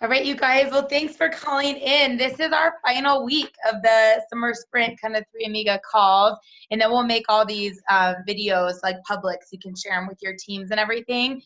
All right, you guys. Well, thanks for calling in. This is our final week of the summer sprint kind of 3 Amiga calls. And then we'll make all these videos like public so you can share them with your teams and everything.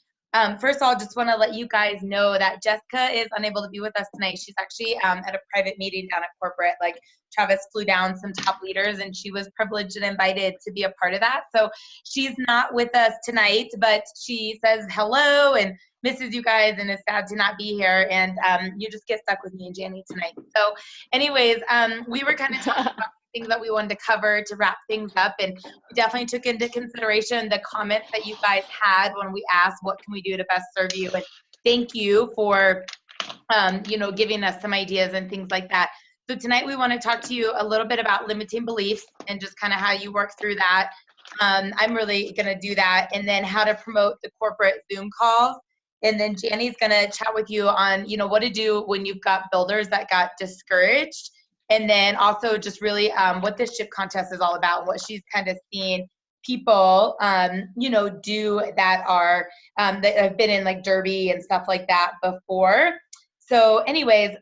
First of all, just want to let you guys know that Jessica is unable to be with us tonight. She's actually at a private meeting down at corporate. Like Travis flew down some top leaders and she was privileged and invited to be a part of that. So she's not with us tonight, but she says hello and misses you guys and is sad to not be here. And you just get stuck with me and Janny tonight. So anyways, we were kind of talking about things that we wanted to cover to wrap things up. And we definitely took into consideration the comments that you guys had when we asked, what can we do to best serve you? And thank you for, giving us some ideas and things like that. So tonight we want to talk to you a little bit about limiting beliefs and just kind of how you work through that. I'm really going to do that. And then how to promote the corporate Zoom calls. And then Janny's going to chat with you on, what to do when you've got builders that got discouraged. And then also just really what this ship contest is all about, what she's kind of seen people, do that are, that have been in like Derby and stuff like that before. So anyways,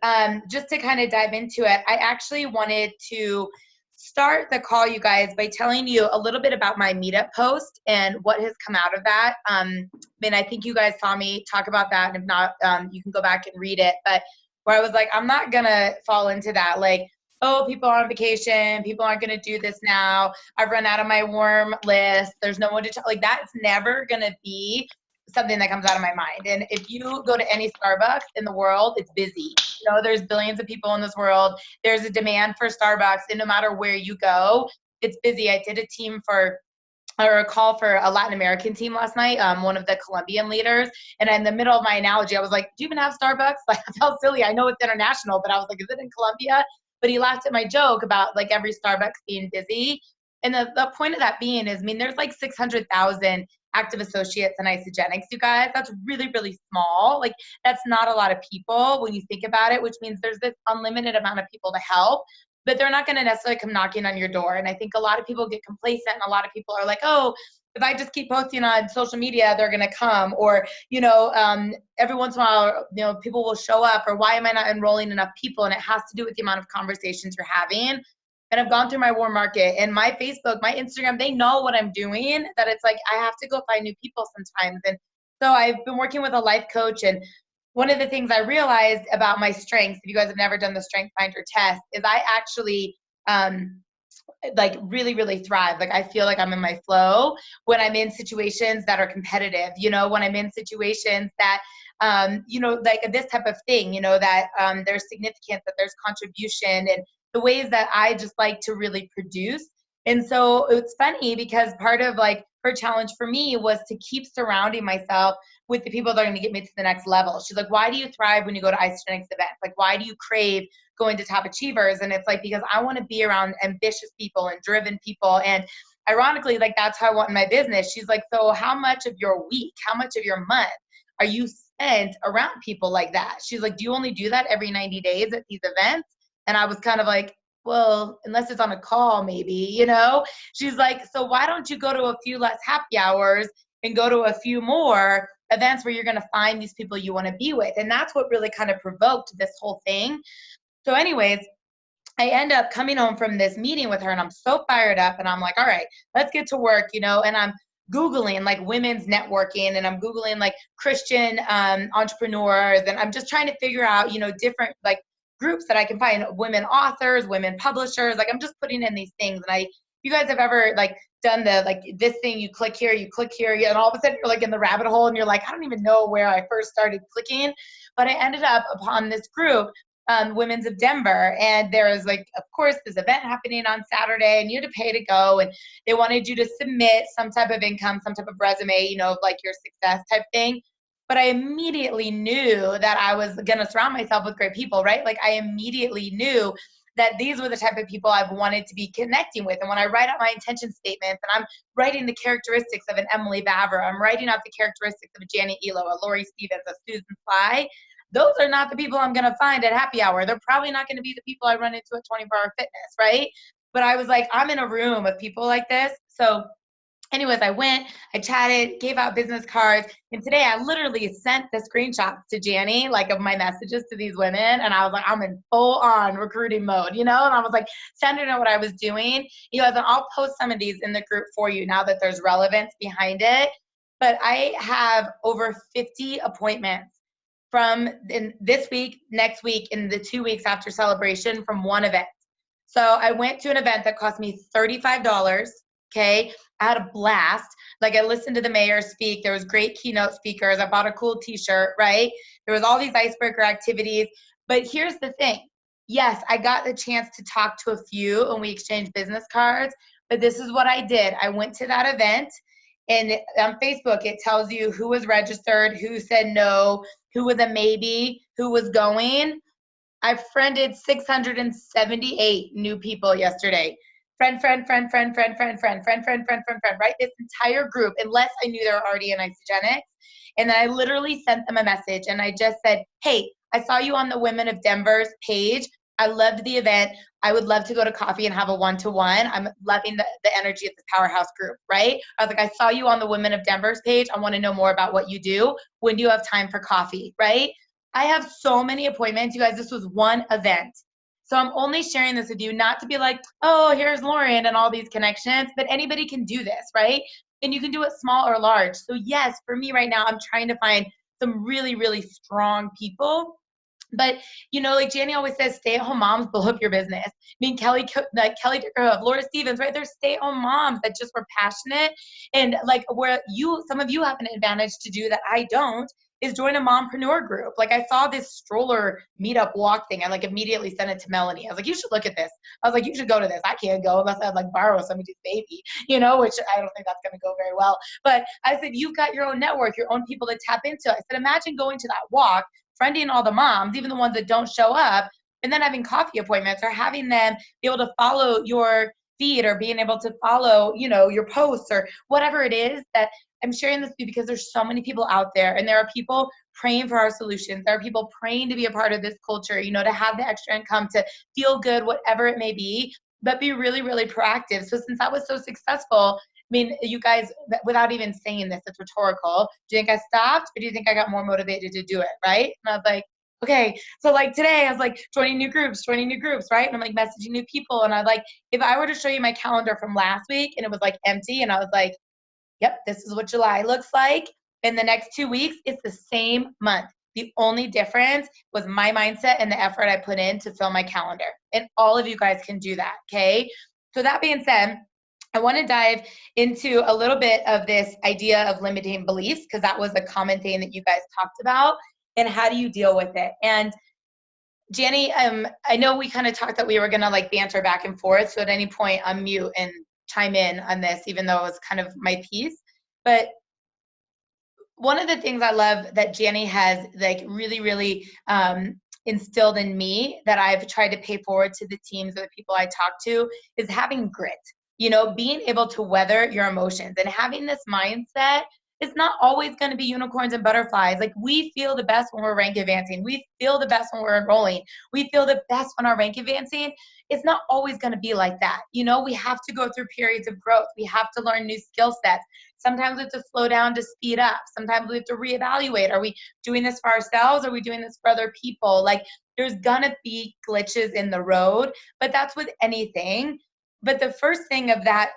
just to kind of dive into it, I actually wanted to start the call, you guys, by telling you a little bit about my meetup post and what has come out of that. I think you guys saw me talk about that, and if not, you can go back and read it. But where I was like, I'm not gonna fall into that, like, oh, people are on vacation, people aren't gonna do this now, I've run out of my warm list, there's no one to tell. Like, that's never gonna be something that comes out of my mind. And if you go to any Starbucks in the world, it's busy. There's billions of people in this world. There's a demand for Starbucks, and no matter where you go, it's busy. I did a call for a Latin American team last night, one of the Colombian leaders. And in the middle of my analogy, I was like, do you even have Starbucks? Like, I felt silly. I know it's international, but I was like, is it in Colombia? But he laughed at my joke about like every Starbucks being busy. And the point of that being is, there's like 600,000 active associates in Isagenix, you guys. That's really, really small. Like, that's not a lot of people when you think about it, which means there's this unlimited amount of people to help, but they're not going to necessarily come knocking on your door. And I think a lot of people get complacent, and a lot of people are like, oh, if I just keep posting on social media, they're going to come. Or, every once in a while, people will show up, or why am I not enrolling enough people? And it has to do with the amount of conversations you're having. And I've gone through my warm market and my Facebook, my Instagram, they know what I'm doing, that it's like I have to go find new people sometimes. And so I've been working with a life coach, and one of the things I realized about my strengths, if you guys have never done the Strength Finder test, is I actually like really, really thrive. Like, I feel like I'm in my flow when I'm in situations that are competitive, when I'm in situations that, like this type of thing, that there's significance, that there's contribution, and the ways that I just like to really produce. And so it's funny because part of like her challenge for me was to keep surrounding myself with the people that are going to get me to the next level. She's like, why do you thrive when you go to Isagenix events? Like, why do you crave going to Top Achievers? And it's like, because I want to be around ambitious people and driven people. And ironically, like, that's how I want in my business. She's like, so how much of your week, how much of your month are you spent around people like that? She's like, do you only do that every 90 days at these events? And I was kind of like, well, unless it's on a call, maybe, She's like, so why don't you go to a few less happy hours and go to a few more events where you're going to find these people you want to be with? And that's what really kind of provoked this whole thing. So anyways, I end up coming home from this meeting with her, and I'm so fired up, and I'm like, all right, let's get to work, and I'm Googling like women's networking, and I'm Googling like Christian entrepreneurs, and I'm just trying to figure out, different like groups that I can find, women authors, women publishers. Like, I'm just putting in these things. And you guys have ever like done the, like, this thing, you click here, and all of a sudden you're like in the rabbit hole, and you're like, I don't even know where I first started clicking. But I ended up upon this group, Women's of Denver, and there was like, of course, this event happening on Saturday, and you had to pay to go, and they wanted you to submit some type of income, some type of resume, like your success type thing. But I immediately knew that I was going to surround myself with great people, right? Like, I immediately knew that these were the type of people I've wanted to be connecting with. And when I write out my intention statements, and I'm writing the characteristics of an Emily Baver, I'm writing out the characteristics of a Janet Elo, a Lori Stevens, a Susan Fly, those are not the people I'm going to find at happy hour. They're probably not going to be the people I run into at 24 Hour Fitness, right? But I was like, I'm in a room of people like this. So Anyways, I went, I chatted, gave out business cards, and today I literally sent the screenshots to Janny, like of my messages to these women, and I was like, I'm in full on recruiting mode, and I was like, sending her what I was doing. And I'll post some of these in the group for you now that there's relevance behind it. But I have over 50 appointments from this week, next week, and the 2 weeks after celebration from one event. So I went to an event that cost me $35. Okay. I had a blast. Like, I listened to the mayor speak. There was great keynote speakers. I bought a cool t-shirt, right? There was all these icebreaker activities. But here's the thing. Yes, I got the chance to talk to a few and we exchanged business cards. But this is what I did. I went to that event, and on Facebook, it tells you who was registered, who said no, who was a maybe, who was going. I friended 678 new people yesterday. Friend, right? This entire group, unless I knew they were already in Isagenix. And then I literally sent them a message and I just said, hey, I saw you on the Women of Denver's page. I loved the event. I would love to go to coffee and have a one-to-one. I'm loving the energy of this powerhouse group, right? I was like, I saw you on the Women of Denver's page. I want to know more about what you do. When do you have time for coffee, right? I have so many appointments. You guys, this was one event. So I'm only sharing this with you, not to be like, oh, here's Lauren and all these connections, but anybody can do this, right? And you can do it small or large. So yes, for me right now, I'm trying to find some really, really strong people. But like Janny always says, stay-at-home moms blow up your business. I mean, Kelly Laura Stevens, right? They're stay-at-home moms that just were passionate, and like where some of you have an advantage to do that I don't, is join a mompreneur group. Like, I saw this stroller meetup walk thing. I like immediately sent it to Melanie. I was like, you should look at this. I was like, you should go to this. I can't go unless I like borrow somebody's baby, which I don't think that's going to go very well. But I said, you've got your own network, your own people to tap into. I said, imagine going to that walk, friending all the moms, even the ones that don't show up, and then having coffee appointments or having them be able to follow your feed or being able to follow, your posts or whatever it is. That I'm sharing this because there's so many people out there, and there are people praying for our solutions. There are people praying to be a part of this culture, to have the extra income, to feel good, whatever it may be, but be really, really proactive. So since I was so successful, I mean, you guys, without even saying this, it's rhetorical. Do you think I stopped, or do you think I got more motivated to do it, right? And I was like, okay. So like today, I was like joining new groups, right? And I'm like messaging new people. And I like, if I were to show you my calendar from last week and it was like empty, and I was like, yep, this is what July looks like. In the next 2 weeks, it's the same month. The only difference was my mindset and the effort I put in to fill my calendar. And all of you guys can do that, okay? So that being said, I want to dive into a little bit of this idea of limiting beliefs, because that was a common thing that you guys talked about, and how do you deal with it? And Janny, I know we kind of talked that we were going to like banter back and forth. So at any point, unmute and chime in on this, even though it was kind of my piece. But one of the things I love that Janny has like really, really instilled in me, that I've tried to pay forward to the teams or the people I talk to, is having grit. Being able to weather your emotions and having this mindset. It's not always going to be unicorns and butterflies. Like, we feel the best when we're rank advancing. We feel the best when we're enrolling. We feel the best when our rank advancing. It's not always going to be like that. We have to go through periods of growth. We have to learn new skill sets. Sometimes we have to slow down to speed up. Sometimes we have to reevaluate. Are we doing this for ourselves? Are we doing this for other people? Like, there's going to be glitches in the road, but that's with anything. But the first thing of that,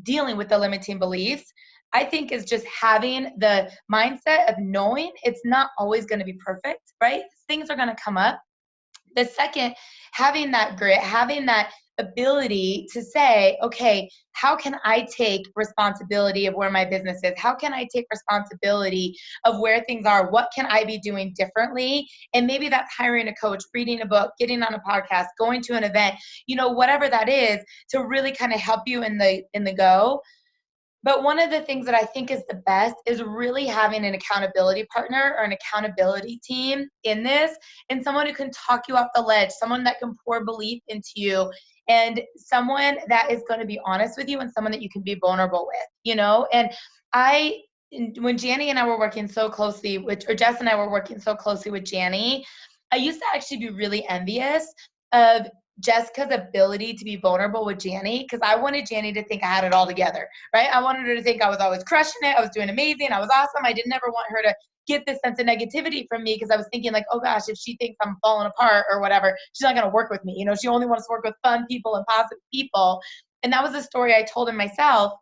dealing with the limiting beliefs, I think, is just having the mindset of knowing it's not always going to be perfect, right? Things are going to come up. The second, having that grit, having that ability to say, okay, how can I take responsibility of where my business is? How can I take responsibility of where things are? What can I be doing differently? And maybe that's hiring a coach, reading a book, getting on a podcast, going to an event, whatever that is, to really kind of help you in the go. But one of the things that I think is the best is really having an accountability partner or an accountability team in this, and someone who can talk you off the ledge, someone that can pour belief into you, and someone that is going to be honest with you, and someone that you can be vulnerable with, And when Janny and I were working so closely or Jess and I were working so closely with Janny, I used to actually be really envious of Jessica's ability to be vulnerable with Janny, because I wanted Janny to think I had it all together, right? I wanted her to think I was always crushing it. I was doing amazing. I was awesome. I didn't ever want her to get this sense of negativity from me, because I was thinking like, oh gosh, if she thinks I'm falling apart or whatever, she's not going to work with me. You know, she only wants to work with fun people and positive people. And that was the story I told him myself.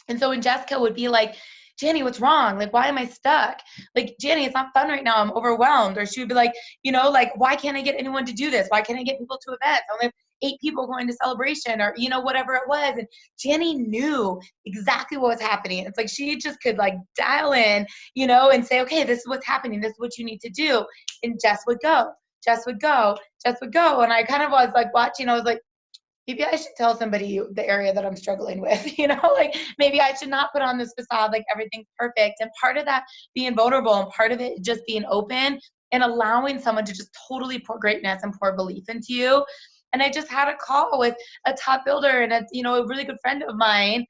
And so when Jessica would be like, Janny, what's wrong? Like, why am I stuck? Like, Janny, it's not fun right now. I'm overwhelmed. Or she would be like, you know, like, why can't I get anyone to do this? Why can't I get people to events? I only have 8 people going to celebration, or, you know, whatever it was. And Janny knew exactly what was happening. It's like she just could like dial in, you know, and say, okay, this is what's happening. This is what you need to do. And Jess would go. Jess would go. Jess would go. And I kind of was like watching. I was like, maybe I should tell somebody the area that I'm struggling with, you know, like maybe I should not put on this facade like everything's perfect. And part of that being vulnerable, and part of it just being open and allowing someone to just totally pour greatness and pour belief into you. And I just had a call with a top builder and a, you know, a really good friend of mine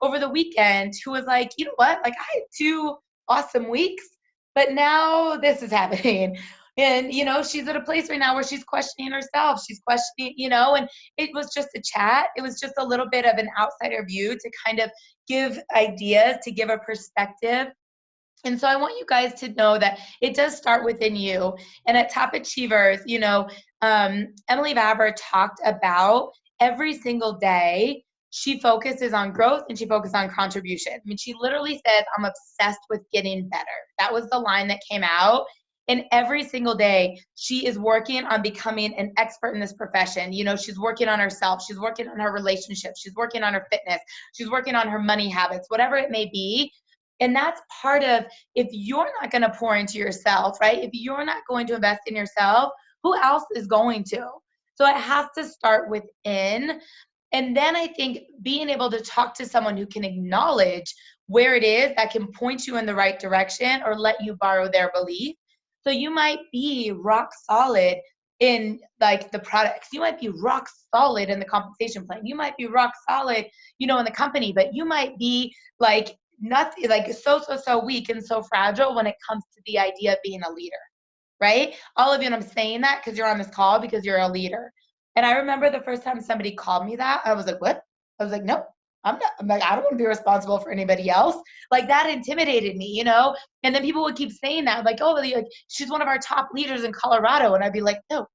over the weekend who was like, you know what, like I had 2 awesome weeks, but now this is happening. And, you know, she's at a place right now where she's questioning herself. She's questioning, you know, and it was just a chat. It was just a little bit of an outsider view to kind of give ideas, to give a perspective. And so I want you guys to know that it does start within you. And at Top Achievers, you know, Emily Vavra talked about every single day she focuses on growth and she focuses on contribution. I mean, she literally says, I'm obsessed with getting better. That was the line that came out. And every single day, she is working on becoming an expert in this profession. You know, she's working on herself. She's working on her relationships. She's working on her fitness. She's working on her money habits, whatever it may be. And that's part of, if you're not going to pour into yourself, right? If you're not going to invest in yourself, who else is going to? So it has to start within. And then I think being able to talk to someone who can acknowledge where it is that can point you in the right direction or let you borrow their belief. So you might be rock solid in like the products. You might be rock solid in the compensation plan. You might be rock solid, you know, in the company, but you might be like nothing, like so weak and so fragile when it comes to the idea of being a leader, right? All of you, and I'm saying that because you're on this call because you're a leader. And I remember the first time somebody called me that, I was like, what? I was like, no, I'm not. I'm like, I don't want to be responsible for anybody else. Like that intimidated me, you know? And then people would keep saying that, like, oh, like she's one of our top leaders in Colorado. And I'd be like, no.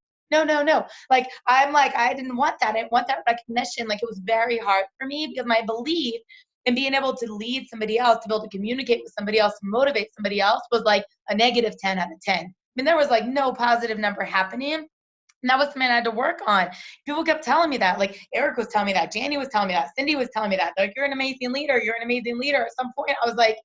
Like, I'm like, I didn't want that. I didn't want that recognition. Like it was very hard for me because my belief in being able to lead somebody else, to be able to communicate with somebody else, to motivate somebody else was like a negative 10 out of 10. I mean, there was like no positive number happening. And that was something I had to work on. People kept telling me that. Like Eric was telling me that. Janny was telling me that. Cindy was telling me that. Like, you're an amazing leader. You're an amazing leader. At some point, I was like,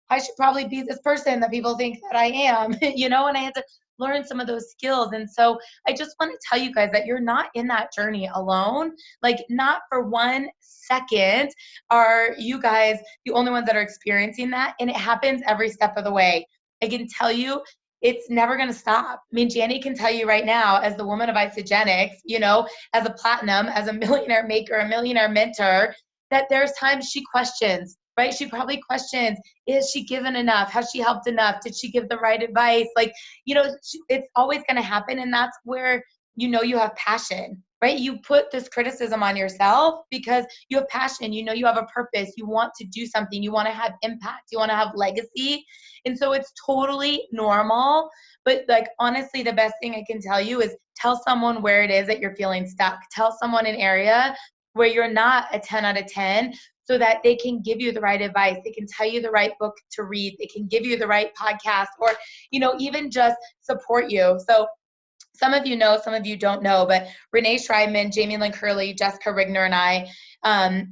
I should probably be this person that people think that I am, you know, and I had to learn some of those skills. And so I just want to tell you guys that you're not in that journey alone. Like, not for 1 second are you guys the only ones that are experiencing that. And it happens every step of the way. I can tell you, it's never going to stop. I mean, Janny can tell you right now, as the woman of Isagenix, you know, as a platinum, as a millionaire maker, a millionaire mentor, that there's times she questions, right? She probably questions, is she given enough? Has she helped enough? Did she give the right advice? Like, you know, it's always going to happen. And that's where, you know, you have passion, right? You put this criticism on yourself because you have passion, you know, you have a purpose, you want to do something, you want to have impact, you want to have legacy. And so it's totally normal. But like, honestly, the best thing I can tell you is tell someone where it is that you're feeling stuck. Tell someone an area where you're not a 10 out of 10 so that they can give you the right advice. They can tell you the right book to read. They can give you the right podcast, or, you know, even just support you. So some of you know, some of you don't know, but Renee Schreibman, Jamie Lynn Curley, Jessica Rigner, and I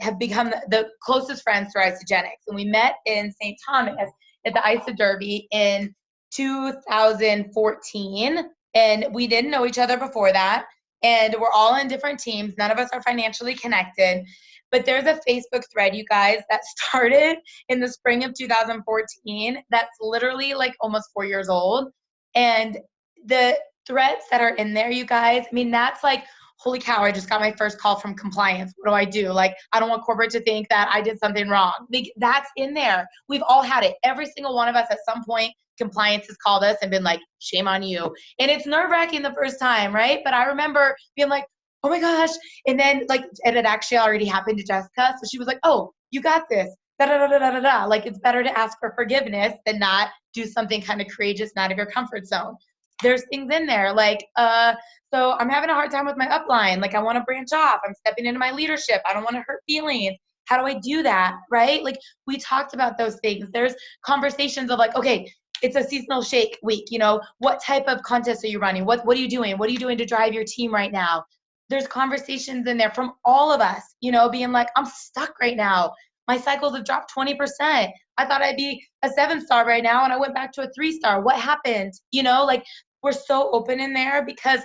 have become the closest friends through Isagenix. And we met in St. Thomas at the ISA Derby in 2014. And we didn't know each other before that. And we're all in different teams. None of us are financially connected. But there's a Facebook thread, you guys, that started in the spring of 2014 that's literally like almost 4 years old. And the threads that are in there, you guys, I mean, that's like, holy cow, I just got my first call from compliance. What do I do? Like, I don't want corporate to think that I did something wrong. That's in there. We've all had it. Every single one of us at some point, compliance has called us and been like, shame on you. And it's nerve-wracking the first time, right? But I remember being like, oh my gosh. And then like, and it actually already happened to Jessica. So she was like, oh, you got this. Da, da, da, da, da, da, da. Like, it's better to ask for forgiveness than not do something kind of courageous and out of your comfort zone. There's things in there like, so I'm having a hard time with my upline. Like, I want to branch off. I'm stepping into my leadership. I don't want to hurt feelings. How do I do that? Right? Like, we talked about those things. There's conversations of like, okay, it's a seasonal shake week. You know, what type of contest are you running? What are you doing? What are you doing to drive your team right now? There's conversations in there from all of us, you know, being like, I'm stuck right now. My cycles have dropped 20%. I thought I'd be a 7-star right now, and I went back to a 3-star. What happened? You know, like, we're so open in there because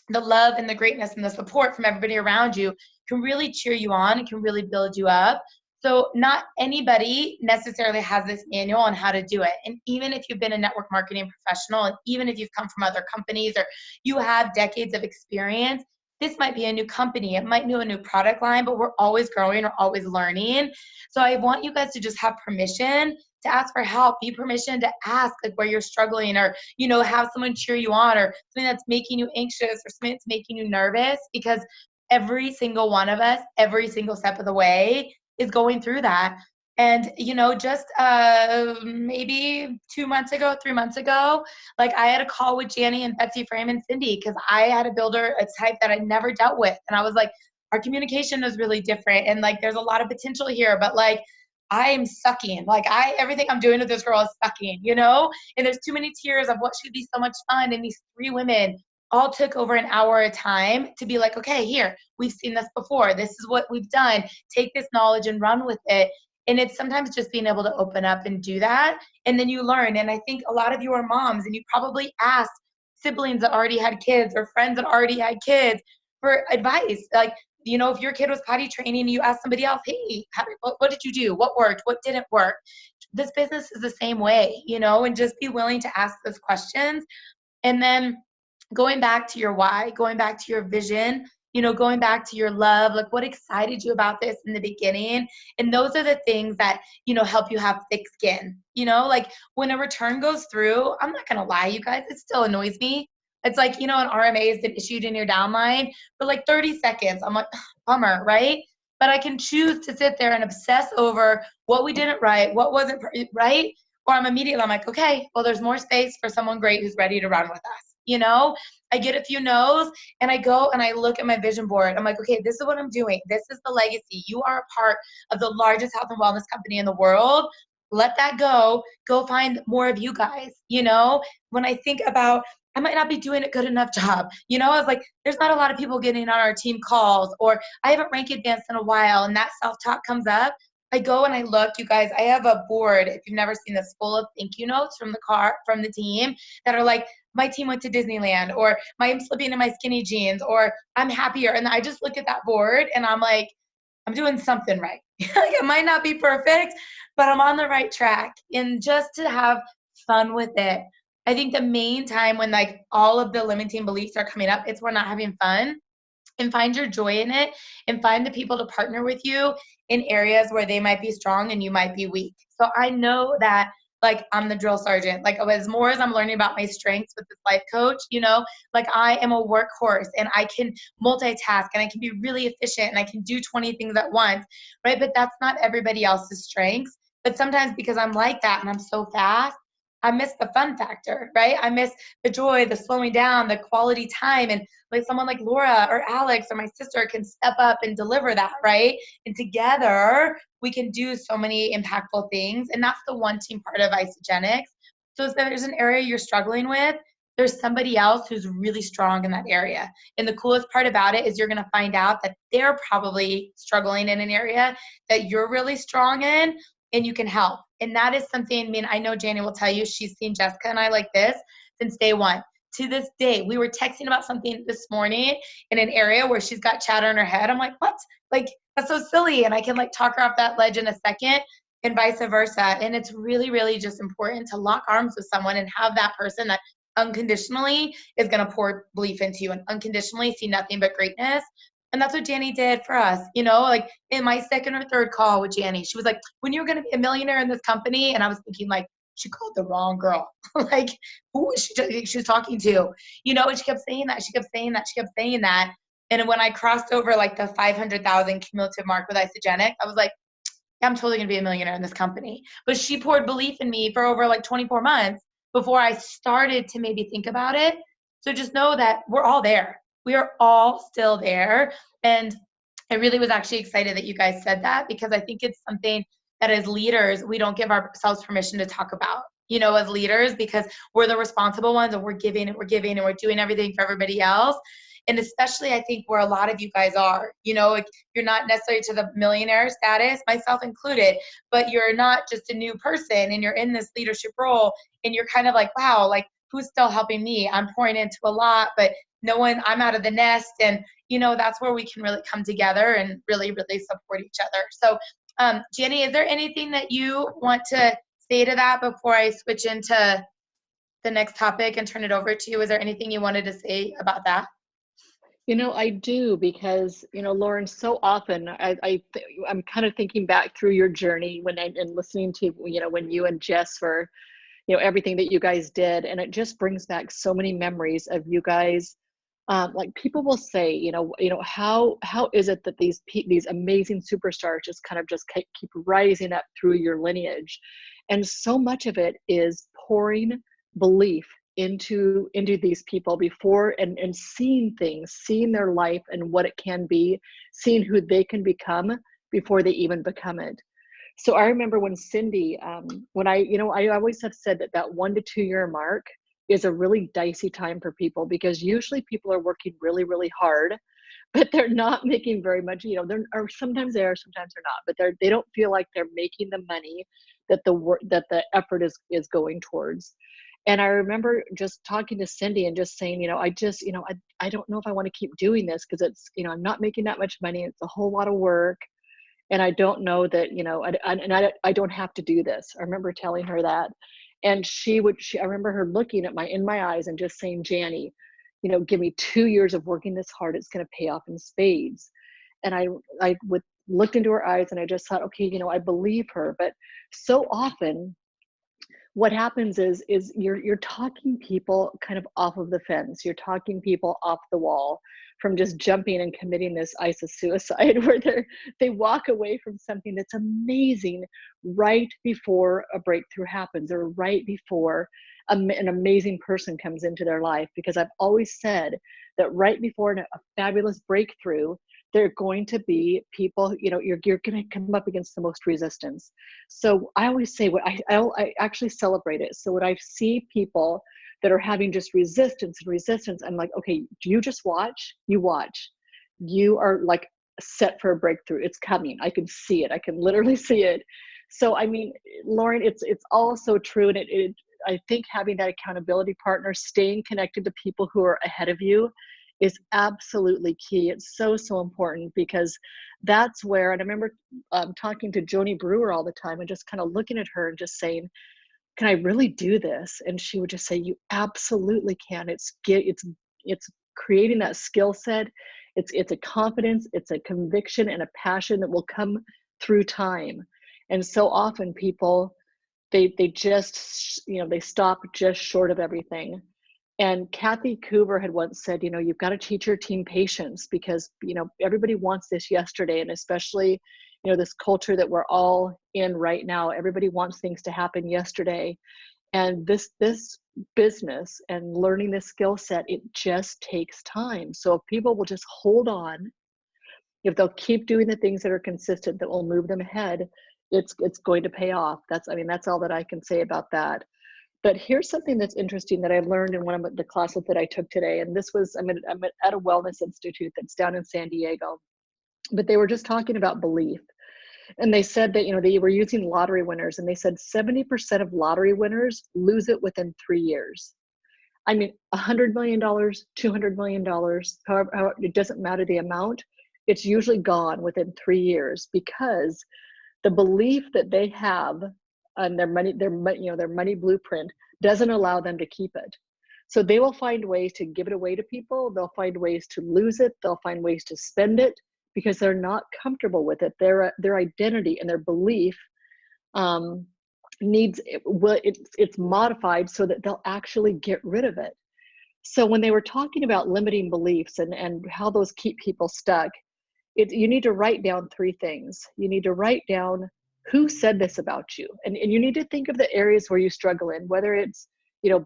the love and the greatness and the support from everybody around you can really cheer you on and can really build you up. So not anybody necessarily has this manual on how to do it. And even if you've been a network marketing professional, and even if you've come from other companies or you have decades of experience, this might be a new company. It might be a new product line, but we're always growing, we're always learning. So I want you guys to just have permission to ask for help, be permission to ask like where you're struggling, or, you know, have someone cheer you on, or something that's making you anxious or something that's making you nervous, because every single one of us, every single step of the way is going through that. And, you know, just maybe 2 months ago, 3 months ago, like I had a call with Janny and Betsy Frame and Cindy because I had a builder, a type that I never dealt with. And I was like, our communication is really different. And like, there's a lot of potential here, but like, I am sucking. Like everything I'm doing with this girl is sucking, you know? And there's too many tiers of what should be so much fun. And these 3 women all took over an hour at a time to be like, okay, here, we've seen this before. This is what we've done. Take this knowledge and run with it. And it's sometimes just being able to open up and do that. And then you learn. And I think a lot of you are moms, and you probably asked siblings that already had kids or friends that already had kids for advice. Like, you know, if your kid was potty training, you ask somebody else, hey, what did you do? What worked? What didn't work? This business is the same way, you know, and just be willing to ask those questions. And then going back to your why, going back to your vision, you know, going back to your love, like what excited you about this in the beginning. And those are the things that, you know, help you have thick skin. You know, like when a return goes through, I'm not going to lie, you guys, it still annoys me. It's like, you know, an RMA has been issued in your downline for like 30 seconds. I'm like, bummer, right? But I can choose to sit there and obsess over what we didn't right, what wasn't right. Or I'm like, okay, well, there's more space for someone great who's ready to run with us. You know, I get a few no's and I go and I look at my vision board. I'm like, okay, this is what I'm doing. This is the legacy. You are a part of the largest health and wellness company in the world. Let that go. Go find more of you guys. You know, when I think about, I might not be doing a good enough job. You know, I was like, there's not a lot of people getting on our team calls, or I haven't rank advanced in a while, and that self-talk comes up. I go and I look, you guys, I have a board, if you've never seen this, full of thank you notes from the team that are like, my team went to Disneyland, or I'm slipping in my skinny jeans, or I'm happier. And I just look at that board and I'm like, I'm doing something right. Like, it might not be perfect, but I'm on the right track. And just to have fun with it. I think the main time when like all of the limiting beliefs are coming up, it's we're not having fun. And find your joy in it, and find the people to partner with you in areas where they might be strong and you might be weak. So I know that like I'm the drill sergeant. Like as more as I'm learning about my strengths with this life coach, you know, like I am a workhorse and I can multitask and I can be really efficient and I can do 20 things at once, right? But that's not everybody else's strengths. But sometimes because I'm like that and I'm so fast, I miss the fun factor, right? I miss the joy, the slowing down, the quality time. And like someone like Laura or Alex or my sister can step up and deliver that, right? And together we can do so many impactful things. And that's the one team part of Isagenix. So if there's an area you're struggling with, there's somebody else who's really strong in that area. And the coolest part about it is you're going to find out that they're probably struggling in an area that you're really strong in, and you can help. And that is something, I mean, I know Janie will tell you, she's seen Jessica and I like this since day one. To this day, we were texting about something this morning in an area where she's got chatter in her head. I'm like, what? Like, that's so silly. And I can like talk her off that ledge in a second, and vice versa. And it's really, really just important to lock arms with someone and have that person that unconditionally is going to pour belief into you and unconditionally see nothing but greatness. And that's what Janny did for us. You know, like in my second or third call with Janny, she was like, when you're going to be a millionaire in this company. And I was thinking like, she called the wrong girl. Like, who was she was talking to? You know, and she kept saying that. She kept saying that. She kept saying that. And when I crossed over like the 500,000 cumulative mark with Isagenix, I was like, yeah, I'm totally gonna be a millionaire in this company. But she poured belief in me for over like 24 months before I started to maybe think about it. So just know that we're all there. We are all still there. And I really was actually excited that you guys said that, because I think it's something that as leaders, we don't give ourselves permission to talk about, as leaders, because we're the responsible ones and we're giving and we're giving and we're doing everything for everybody else. And especially I think where a lot of you guys are, like, you're not necessarily to the millionaire status, myself included, but you're not just a new person and you're in this leadership role and you're kind of like, wow, like, who's still helping me? I'm pouring into a lot, but no one, I'm out of the nest. And, that's where we can really come together and really, really support each other. So, Jenny, is there anything that you want to say to that before I switch into the next topic and turn it over to you? Is there anything you wanted to say about that? I do, because, Lauren, so often I'm kind of thinking back through your journey and listening to, when you and Jess were, everything that you guys did. And it just brings back so many memories of you guys. Like, people will say, how is it that these amazing superstars just keep rising up through your lineage? And so much of it is pouring belief into these people before, and seeing things, seeing their life and what it can be, seeing who they can become before they even become it. So I remember when Cindy, when I always have said that 1 to 2 year mark is a really dicey time for people, because usually people are working really, really hard, but they're not making very much, or sometimes they are, sometimes they're not, but they don't feel like they're making the money that the effort is going towards. And I remember just talking to Cindy and just saying, I don't know if I want to keep doing this, because it's, I'm not making that much money. It's a whole lot of work. And I don't know that, I don't have to do this. I remember telling her that. And I remember her looking in my eyes and just saying, Janny, give me 2 years of working this hard. It's going to pay off in spades. And I looked into her eyes and I just thought, okay, I believe her. But so often what happens is you're talking people kind of off of the fence. You're talking people off the wall from just jumping and committing this ISIS suicide, where they walk away from something that's amazing right before a breakthrough happens, or right before an amazing person comes into their life. Because I've always said that right before a fabulous breakthrough, there are going to be people, you're going to come up against the most resistance. So I always say, I actually celebrate it. So when I see people that are having just resistance, I'm like, okay, you just watch, you are like set for a breakthrough. It's coming. I can see it. I can literally see it. So, I mean, Lauren, it's all so true. And I think having that accountability partner, staying connected to people who are ahead of you, is absolutely key. It's so, so important, because that's where, and I remember talking to Joni Brewer all the time and just kind of looking at her and just saying, can I really do this? And she would just say, you absolutely can. It's creating that skill set. It's a confidence, it's a conviction and a passion that will come through time. And so often people, they just, they stop just short of everything. And Kathy Coover had once said, you've got to teach your team patience, because, everybody wants this yesterday. And especially, this culture that we're all in right now, everybody wants things to happen yesterday. And this business and learning this skill set, it just takes time. So if people will just hold on, if they'll keep doing the things that are consistent, that will move them ahead, it's going to pay off. That's all that I can say about that. But here's something that's interesting that I learned in one of the classes that I took today. And this was, I'm at a wellness institute that's down in San Diego, but they were just talking about belief. And they said that, they were using lottery winners, and they said 70% of lottery winners lose it within 3 years. I mean, $100 million, $200 million, however, it doesn't matter the amount. It's usually gone within 3 years, because the belief that they have on their money blueprint doesn't allow them to keep it. So they will find ways to give it away to people. They'll find ways to lose it. They'll find ways to spend it, because they're not comfortable with it. Their identity and their belief it's modified so that they'll actually get rid of it. So when they were talking about limiting beliefs and how those keep people stuck, you need to write down three things. You need to write down who said this about you. And you need to think of the areas where you struggle in, whether it's,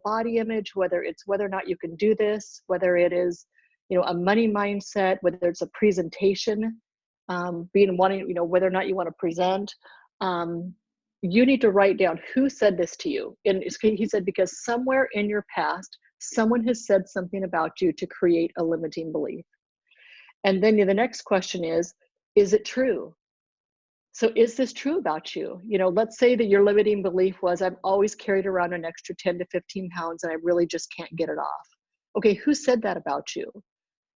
body image, whether it's whether or not you can do this, whether it is, a money mindset, whether it's a presentation, whether or not you want to present. You need to write down who said this to you. And he said, because somewhere in your past, someone has said something about you to create a limiting belief. And then the next question is it true? So is this true about you? Let's say that your limiting belief was, I've always carried around an extra 10 to 15 pounds and I really just can't get it off. Okay, who said that about you?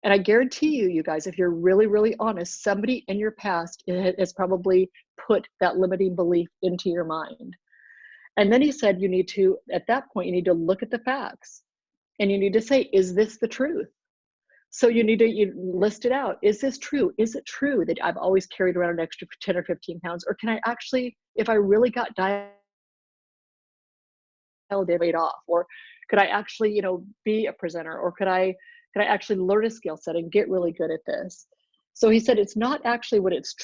And I guarantee you guys, if you're really, really honest, somebody in your past has probably put that limiting belief into your mind. And then he said, at that point, you need to look at the facts and you need to say, is this the truth? So you list it out. Is this true? Is it true that I've always carried around an extra 10 or 15 pounds? Or can I actually, if I really got dialed weight off, or could I actually, be a presenter, or could I actually learn a skill set and get really good at this? So he said, it's not actually what it's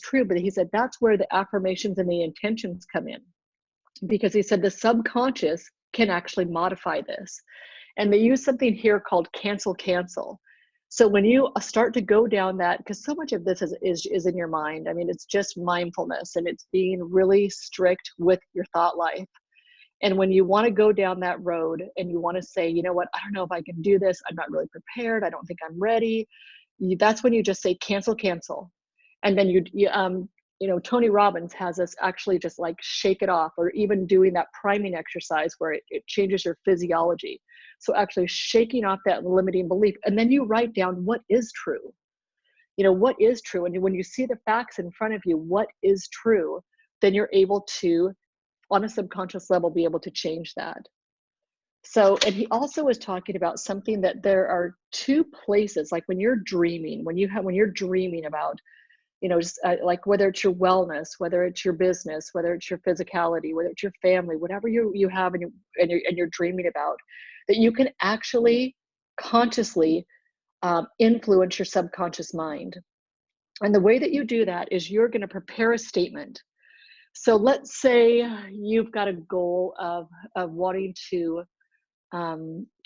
true, but he said, that's where the affirmations and the intentions come in. Because he said the subconscious can actually modify this. And they use something here called cancel. So when you start to go down that, because so much of this is in your mind. I mean, it's just mindfulness and it's being really strict with your thought life. And when you want to go down that road and you want to say, you know what, I don't know if I can do this. I'm not really prepared. I don't think I'm ready. That's when you just say cancel. And then Tony Robbins has us actually just like shake it off, or even doing that priming exercise where it changes your physiology. So actually shaking off that limiting belief. And then you write down what is true. What is true. And when you see the facts in front of you, what is true, then you're able to, on a subconscious level, be able to change that. So, and he also was talking about something that there are two places, like when you're dreaming, when you're dreaming about, just like whether it's your wellness, whether it's your business, whether it's your physicality, whether it's your family, whatever you have and you're dreaming about, that you can actually consciously influence your subconscious mind. And the way that you do that is you're going to prepare a statement. So let's say you've got a goal of wanting to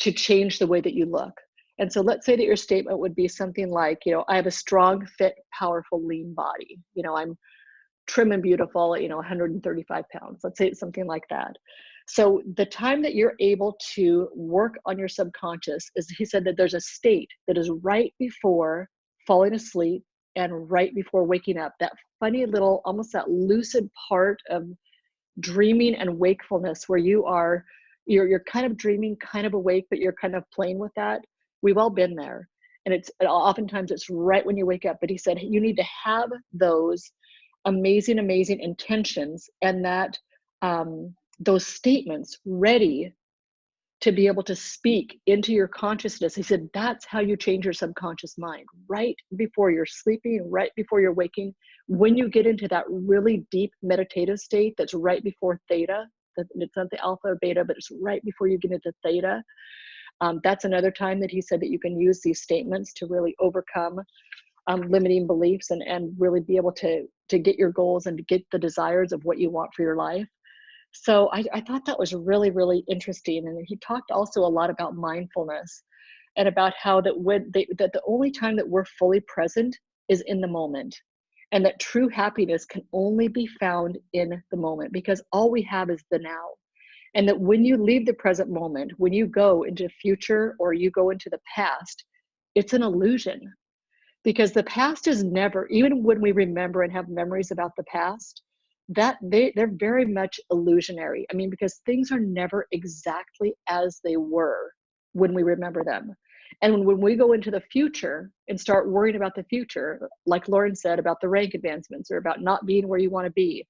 change the way that you look. And so let's say that your statement would be something like, I have a strong, fit, powerful, lean body. I'm trim and beautiful at, 135 pounds. Let's say it's something like that. So the time that you're able to work on your subconscious is, he said that there's a state that is right before falling asleep and right before waking up, that funny little, almost that lucid part of dreaming and wakefulness where you're kind of dreaming, kind of awake, but you're kind of playing with that. We've all been there. And oftentimes it's right when you wake up. But he said you need to have those amazing intentions and that those statements ready to be able to speak into your consciousness. He said that's how you change your subconscious mind, right before you're sleeping, right before you're waking. When you get into that really deep meditative state, that's right before theta. It's not the alpha or beta, but it's right before you get into theta. That's another time that he said that you can use these statements to really overcome limiting beliefs and really be able to get your goals and to get the desires of what you want for your life. So I thought that was really, really interesting. And he talked also a lot about mindfulness and about how that the only time that we're fully present is in the moment. And that true happiness can only be found in the moment, because all we have is the now. And that when you leave the present moment, when you go into the future or you go into the past, it's an illusion. Because the past is never, even when we remember and have memories about the past, they're very much illusionary. I mean, because things are never exactly as they were when we remember them. And when we go into the future and start worrying about the future, like Lauren said about the rank advancements or about not being where you want to be,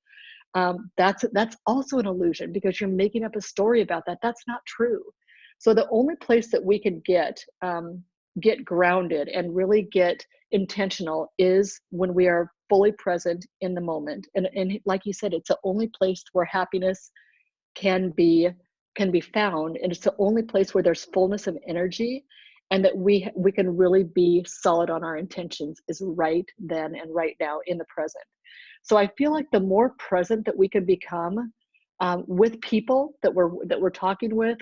that's also an illusion, because you're making up a story about that. That's not true. So the only place that we can get grounded and really get intentional is when we are fully present in the moment. And like you said, it's the only place where happiness can be can be found, and it's the only place where there's fullness of energy, and that we can really be solid on our intentions is right then and right now in the present. So I feel like the more present that we can become with people that we're talking with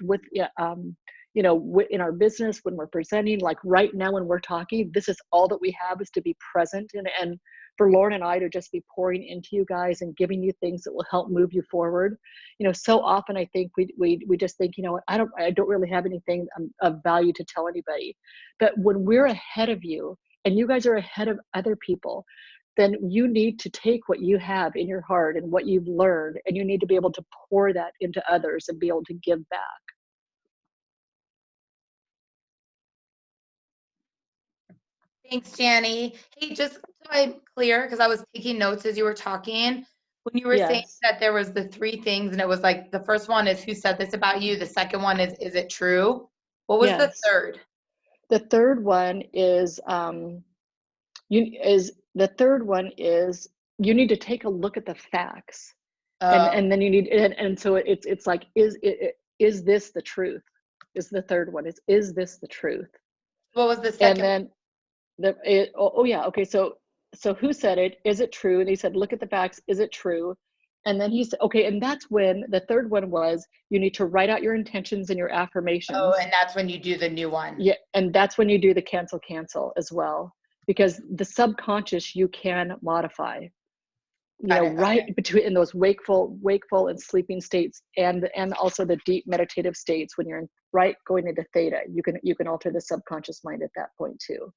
you know, in our business, when we're presenting, like right now when we're talking, this is all that we have, is to be present, and for Lauren and I to just be pouring into you guys and giving you things that will help move you forward. You know, so often I think we just think, you know, I don't really have anything of value to tell anybody. But when we're ahead of you and you guys are ahead of other people, then you need to take what you have in your heart and what you've learned, and you need to be able to pour that into others and be able to give back. Thanks, Janny. Hey, just so I'm clear, because I was taking notes as you were talking, when you were saying Yes, that there was the three things, and it was like the first one is who said this about you, the second one is it true? What was the yes. third? The third one is the third one is you need to take a look at the facts, Oh, and then you need, and so it's like, is this the truth? Is the third one, is this the truth? what was the And second? then oh yeah, okay, so who said it? Is it true? And he said, look at the facts. Is it true? And then he said, okay, and that's when the third one was, you need to write out your intentions and your Oh, affirmations. and that's when you do the new one. Yeah, and that's when you do the cancel as well, because the subconscious you can modify. You Got know, it. Okay. right between in those wakeful and sleeping states, and also the deep meditative states when you're right going into theta, you can alter the subconscious mind at that point too.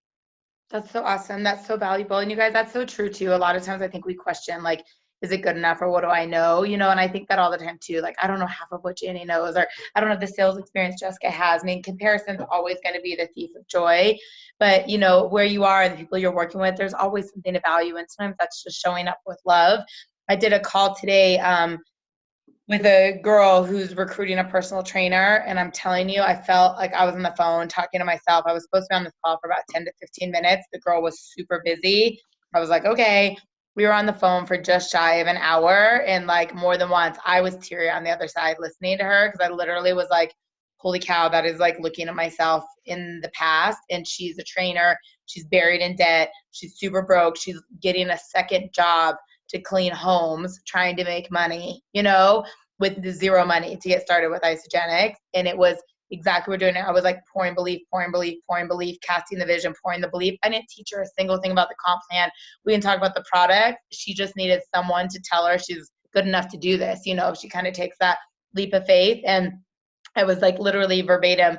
That's so awesome. That's so valuable. And you guys, that's so true too. A lot of times I think we question, like, is it good enough or what do I know? You know, and I think that all the time too. Like, I don't know half of what Jenny knows, or I don't have the sales experience Jessica has. I mean, comparison's always going to be the thief of joy. But, you know, where you are and the people you're working with, there's always something to value. And sometimes that's just showing up with love. I did a call today with a girl who's recruiting a personal trainer. And I'm telling you, I felt like I was on the phone talking to myself. I was supposed to be on this call for about 10 to 15 minutes. The girl was super busy. I was like, okay. We were on the phone for just shy of an hour. And like more than once, I was teary on the other side listening to her, because I literally was like, holy cow, that is like looking at myself in the past. And she's a trainer. She's buried in debt. She's super broke. She's getting a second job to clean homes, trying to make money, you know, with the zero money to get started with Isagenix. And it was exactly what we're doing now. I was like pouring belief, casting the vision, pouring the belief. I didn't teach her a single thing about the comp plan. We didn't talk about the product. She just needed someone to tell her she's good enough to do this, you know, if she kind of takes that leap of faith. And I was like literally verbatim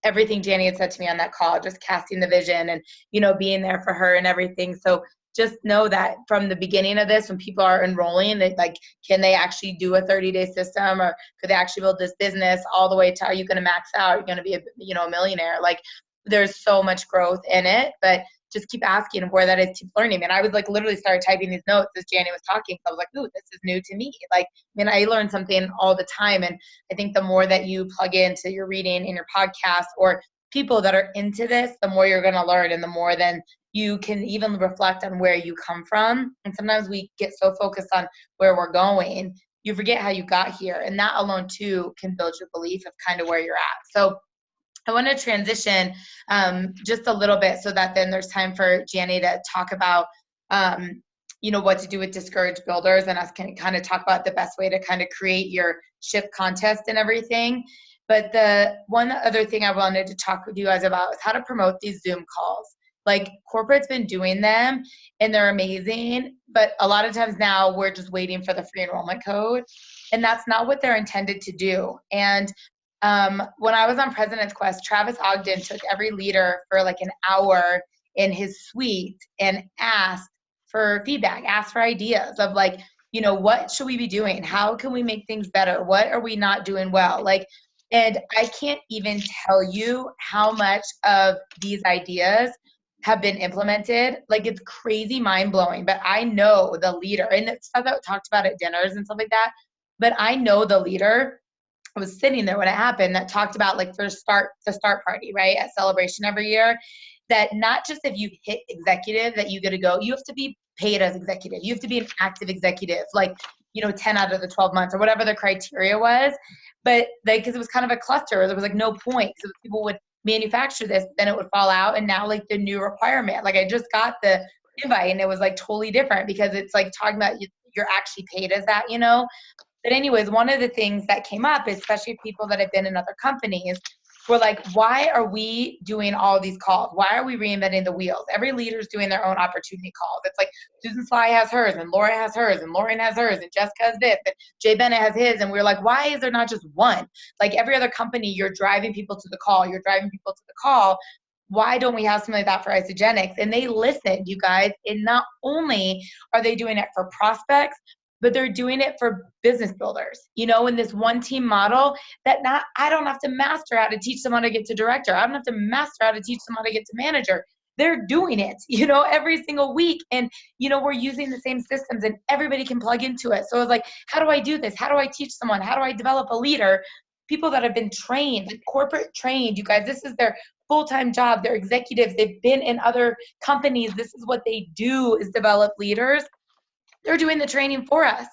everything Janny had said to me on that call, just casting the vision and, you know, being there for her and everything. So just know that from the beginning of this, when people are enrolling, that like, can they actually do a 30-day system, or could they actually build this business all the way to, are you going to max out? Are you going to be a millionaire? Like, there's so much growth in it, but just keep asking where that is, keep learning. And I was like, literally started typing these notes as Janny was talking. So I was like, ooh, this is new to me. Like, I mean, I learn something all the time. And I think the more that you plug into your reading in your podcast, or people that are into this, the more you're going to learn, and the more then you can even reflect on where you come from. And sometimes we get so focused on where we're going, you forget how you got here. And that alone too can build your belief of kind of where you're at. So I want to transition just a little bit, so that then there's time for Janny to talk about, you know, what to do with discouraged builders, and us can kind of talk about the best way to kind of create your ship contest and everything. But the one other thing I wanted to talk with you guys about is how to promote these Zoom calls. Like, corporate's been doing them and they're amazing, but a lot of times now we're just waiting for the free enrollment code, and that's not what they're intended to do. And when I was on President's Quest, Travis Ogden took every leader for like an hour in his suite and asked for feedback, asked for ideas of like, you know, what should we be doing? How can we make things better? What are we not doing well? Like, and I can't even tell you how much of these ideas have been implemented. Like, it's crazy, mind blowing. But I know the leader, and it's stuff that we talked about at dinners and stuff like that. But I know the leader. I was sitting there when it happened, that talked about like the start party, right, at Celebration every year, that not just if you hit executive that you get to go, you have to be paid as executive. You have to be an active executive. Like, 10 out of the 12 months or whatever the criteria was. But like, because it was kind of a cluster, there was like no point. So people would manufacture this, then it would fall out. And now like the new requirement, like I just got the invite and it was like totally different because it's like talking about you're actually paid as that, But anyways, one of the things that came up, especially people that have been in other companies, were like, why are we doing all these calls? Why are we reinventing the wheels? Every leader's doing their own opportunity calls. It's like Susan Sly has hers, and Laura has hers, and Lauren has hers, and Jessica has this, and Jay Bennett has his. And we're like, why is there not just one? Like every other company, you're driving people to the call. You're driving people to the call. Why don't we have something like that for Isagenix? And they listened, you guys. And not only are they doing it for prospects, but they're doing it for business builders, in this one team model that I don't have to master how to teach someone to get to director. I don't have to master how to teach someone to get to manager. They're doing it, every single week. And, we're using the same systems and everybody can plug into it. So it's like, how do I do this? How do I teach someone? How do I develop a leader? People that have been trained, corporate trained, you guys, this is their full-time job. They're executives. They've been in other companies. This is what they do, is develop leaders. They're doing the training for us.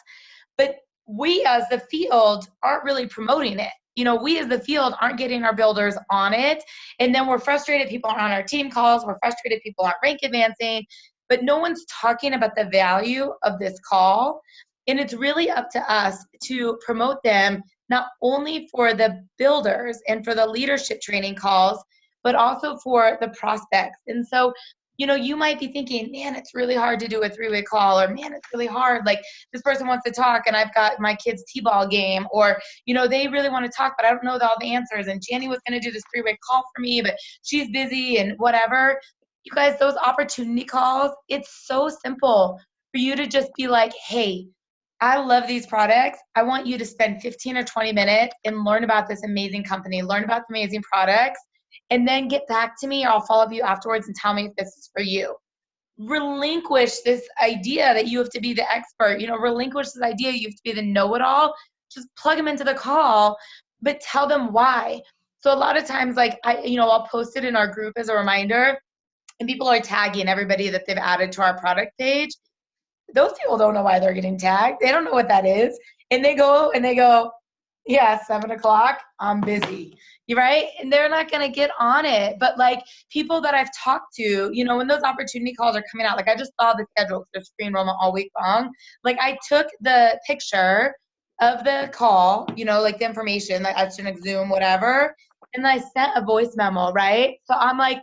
But we as the field aren't really promoting it. We as the field aren't getting our builders on it. And then we're frustrated people aren't on our team calls. We're frustrated people aren't rank advancing. But no one's talking about the value of this call. And it's really up to us to promote them, not only for the builders and for the leadership training calls, but also for the prospects. And so you might be thinking, man, it's really hard to do a 3-way call, or man, it's really hard. Like this person wants to talk and I've got my kid's t-ball game, or, they really want to talk, but I don't know all the answers. And Janny was going to do this 3-way call for me, but she's busy and whatever. You guys, those opportunity calls, it's so simple for you to just be like, hey, I love these products. I want you to spend 15 or 20 minutes and learn about this amazing company, learn about the amazing products, and then get back to me, or I'll follow up you afterwards and tell me if this is for you. Relinquish this idea that you have to be the expert. Relinquish this idea you have to be the know-it-all. Just plug them into the call, but tell them why. So a lot of times, like I'll post it in our group as a reminder, and people are tagging everybody that they've added to our product page. Those people don't know why they're getting tagged. They don't know what that is. And they go, yeah, 7:00, I'm busy. You're right. And they're not going to get on it. But like people that I've talked to, when those opportunity calls are coming out, like I just saw the schedule, there's free enrollment all week long. Like I took the picture of the call, like the information, like Isagenix, Zoom, whatever. And I sent a voice memo, right? So I'm like,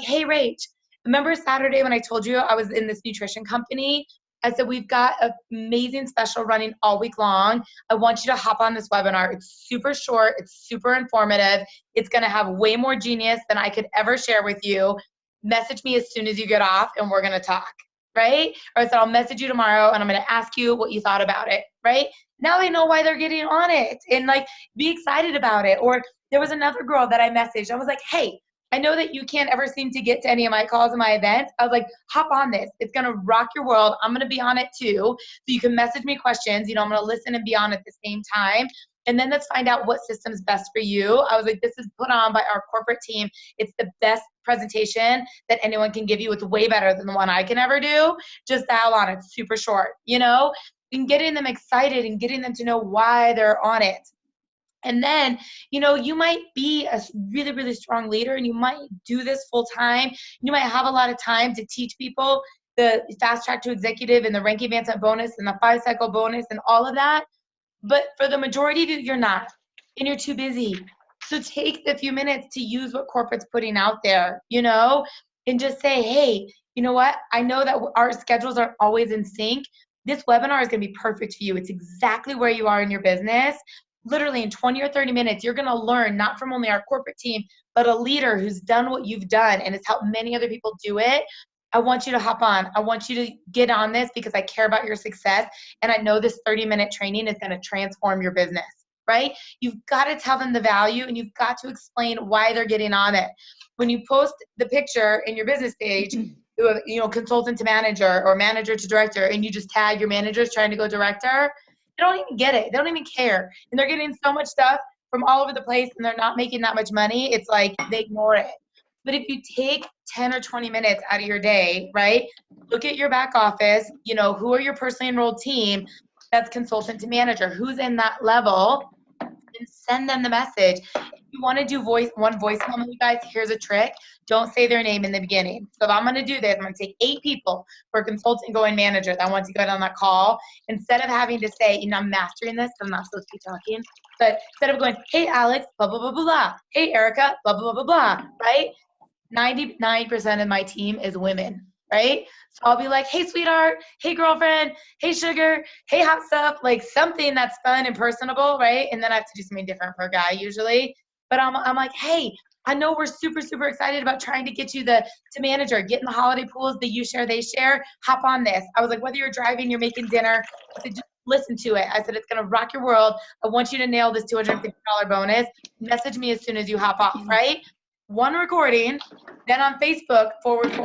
hey, Rach, remember Saturday when I told you I was in this nutrition company? I said, we've got an amazing special running all week long. I want you to hop on this webinar. It's super short. It's super informative. It's going to have way more genius than I could ever share with you. Message me as soon as you get off and we're going to talk, right? Or I said, I'll message you tomorrow and I'm going to ask you what you thought about it, right? Now they know why they're getting on it and like be excited about it. Or there was another girl that I messaged. I was like, hey, I know that you can't ever seem to get to any of my calls and my events. I was like, hop on this. It's going to rock your world. I'm going to be on it too. So you can message me questions. I'm going to listen and be on at the same time. And then let's find out what system's best for you. I was like, this is put on by our corporate team. It's the best presentation that anyone can give you. It's way better than the one I can ever do. Just dial on it. It's super short, and getting them excited and getting them to know why they're on it. And then, you might be a really, really strong leader and you might do this full time. You might have a lot of time to teach people the fast track to executive and the rank advancement bonus and the 5-cycle bonus and all of that. But for the majority of you, you're not, and you're too busy. So take the few minutes to use what corporate's putting out there, and just say, hey, you know what? I know that our schedules aren't always in sync. This webinar is going to be perfect for you. It's exactly where you are in your business. Literally in 20 or 30 minutes, you're going to learn not from only our corporate team, but a leader who's done what you've done and has helped many other people do it. I want you to hop on. I want you to get on this because I care about your success. And I know this 30-minute training is going to transform your business, right? You've got to tell them the value and you've got to explain why they're getting on it. When you post the picture in your business page, consultant to manager or manager to director, and you just tag your managers trying to go director, they don't even get it. They don't even care. And they're getting so much stuff from all over the place and they're not making that much money. It's like they ignore it. But if you take 10 or 20 minutes out of your day, right, look at your back office, who are your personally enrolled team, that's consultant to manager, who's in that level, and send them the message. If you want to do one voice memo, you guys, here's a trick. Don't say their name in the beginning. So if I'm going to do this, I'm going to take 8 people for consultant going manager that want to go on that call. Instead of having to say, I'm mastering this, I'm not supposed to be talking, but instead of going, hey, Alex, blah, blah, blah, blah, blah. Hey, Erica, blah, blah, blah, blah, blah, right? 99% of my team is women, right? So I'll be like, hey, sweetheart, hey, girlfriend, hey, sugar, hey, hot stuff, like something that's fun and personable, right? And then I have to do something different for a guy usually. But I'm like, hey, I know we're super, super excited about trying to get you to manager, get in the holiday pools, the you share, they share, hop on this. I was like, whether you're driving, you're making dinner, I said, just listen to it. I said, it's going to rock your world. I want you to nail this $250 bonus. Message me as soon as you hop off, right? One recording, then on Facebook, forward,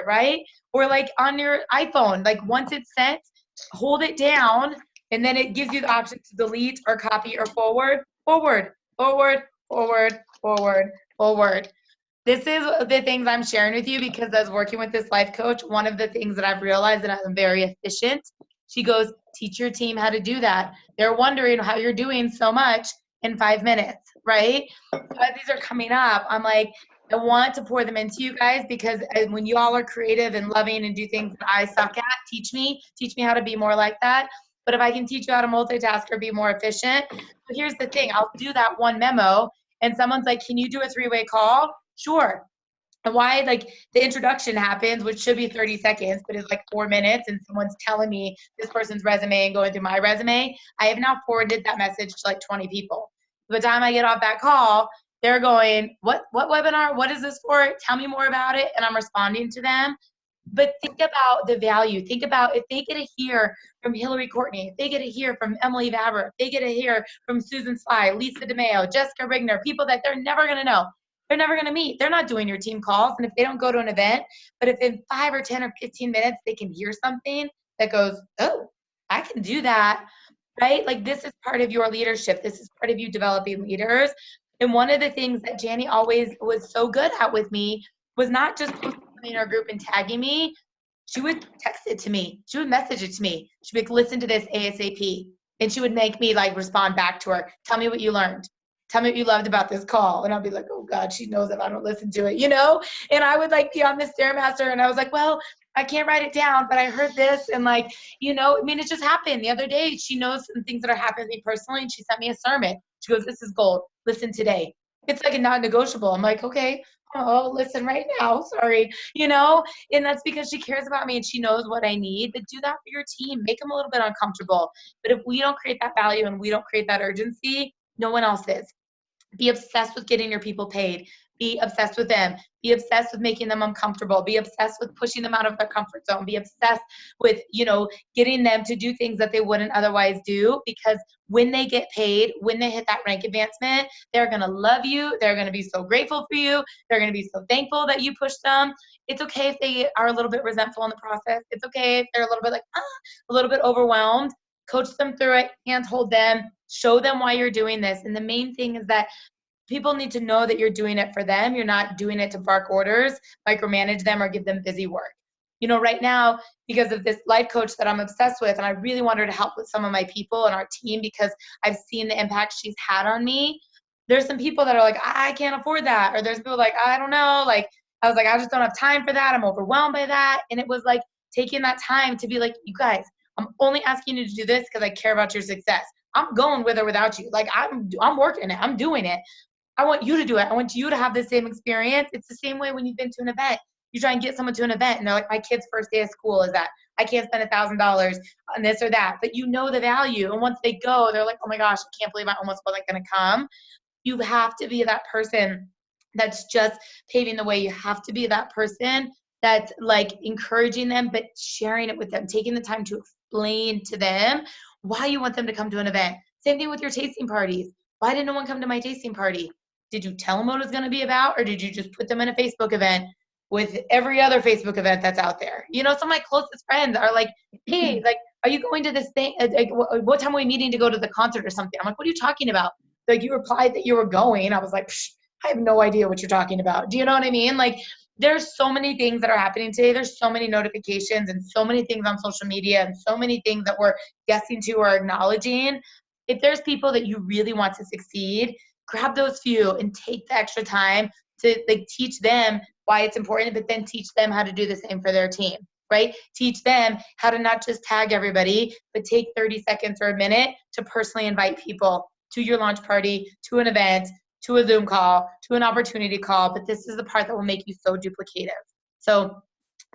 right? Or like on your iPhone, like once it's sent, hold it down, and then it gives you the option to delete or copy or forward. This is the things I'm sharing with you because as working with this life coach, one of the things that I've realized that I'm very efficient. She goes, teach your team how to do that. They're wondering how you're doing so much in 5 minutes, right? So as these are coming up, I'm like, I want to pour them into you guys because when you all are creative and loving and do things that I suck at, teach me how to be more like that. But if I can teach you how to multitask or be more efficient, so here's the thing, I'll do that one memo and someone's like, can you do a 3-way call? Sure. And why, like, the introduction happens, which should be 30 seconds, but it's like 4 minutes, and someone's telling me this person's resume and going through my resume, I have now forwarded that message to like 20 people. By the time I get off that call, they're going, what webinar? What is this for? Tell me more about it. And I'm responding to them. But think about the value. Think about if they get to hear from Hillary Courtney, if they get to hear from Emily Vavra, if they get to hear from Susan Sly, Lisa DeMeo, Jessica Rigner, people that they're never going to know. They're never going to meet. They're not doing your team calls. And if they don't go to an event, but if in 5 or 10 or 15 minutes, they can hear something that goes, oh, I can do that, right? Like this is part of your leadership. This is part of you developing leaders. And one of the things that Janny always was so good at with me was not just posting in our group and tagging me. She would text it to me. She would message it to me. She'd be like, listen to this ASAP. And she would make me like respond back to her. Tell me what you learned. Tell me what you loved about this call. And I'll be like, oh God, she knows if I don't listen to it, And I would like be on the Stairmaster and I was like, well, I can't write it down, but I heard this. And like, it just happened the other day. She knows some things that are happening to me personally. And she sent me a sermon. She goes, this is gold. Listen today. It's like a non-negotiable. I'm like, okay, oh, listen right now. Sorry, and that's because she cares about me and she knows what I need. But do that for your team. Make them a little bit uncomfortable. But if we don't create that value and we don't create that urgency, no one else is. Be obsessed with getting your people paid. Be obsessed with them. Be obsessed with making them uncomfortable. Be obsessed with pushing them out of their comfort zone. Be obsessed with, getting them to do things that they wouldn't otherwise do, because when they get paid, when they hit that rank advancement, they're going to love you. They're going to be so grateful for you. They're going to be so thankful that you pushed them. It's okay if they are a little bit resentful in the process. It's okay if they're a little bit like, a little bit overwhelmed. Coach them through it, handhold them, show them why you're doing this. And the main thing is that people need to know that you're doing it for them. You're not doing it to bark orders, micromanage them, or give them busy work. Right now, because of this life coach that I'm obsessed with, and I really want her to help with some of my people and our team because I've seen the impact she's had on me. There's some people that are like, I can't afford that. Or there's people like, I don't know. Like, I was like, I just don't have time for that. I'm overwhelmed by that. And it was like taking that time to be like, you guys, I'm only asking you to do this because I care about your success. I'm going with or without you. Like I'm working it. I'm doing it. I want you to do it. I want you to have the same experience. It's the same way when you've been to an event. You try and get someone to an event and they're like, my kid's first day of school is that. I can't spend $1,000 on this or that. But you know the value. And once they go, they're like, oh my gosh, I can't believe I almost wasn't going to come. You have to be that person that's just paving the way. You have to be that person that's like encouraging them, but sharing it with them, taking the time to explain to them why you want them to come to an event. Same thing with your tasting parties. Why did no one come to my tasting party? Did you tell them what it was going to be about, or did you just put them in a Facebook event with every other Facebook event that's out there? Some of my closest friends are like, hey, like, are you going to this thing? Like, what time are we meeting to go to the concert or something? I'm like, what are you talking about? Like, you replied that you were going. I was like, I have no idea what you're talking about. Do you know what I mean? Like, there's so many things that are happening today. There's so many notifications and so many things on social media and so many things that we're guessing to or acknowledging. If there's people that you really want to succeed, grab those few and take the extra time to like teach them why it's important, but then teach them how to do the same for their team, right? Teach them how to not just tag everybody, but take 30 seconds or a minute to personally invite people to your launch party, to an event, to a Zoom call, to an opportunity call. But this is the part that will make you so duplicative. So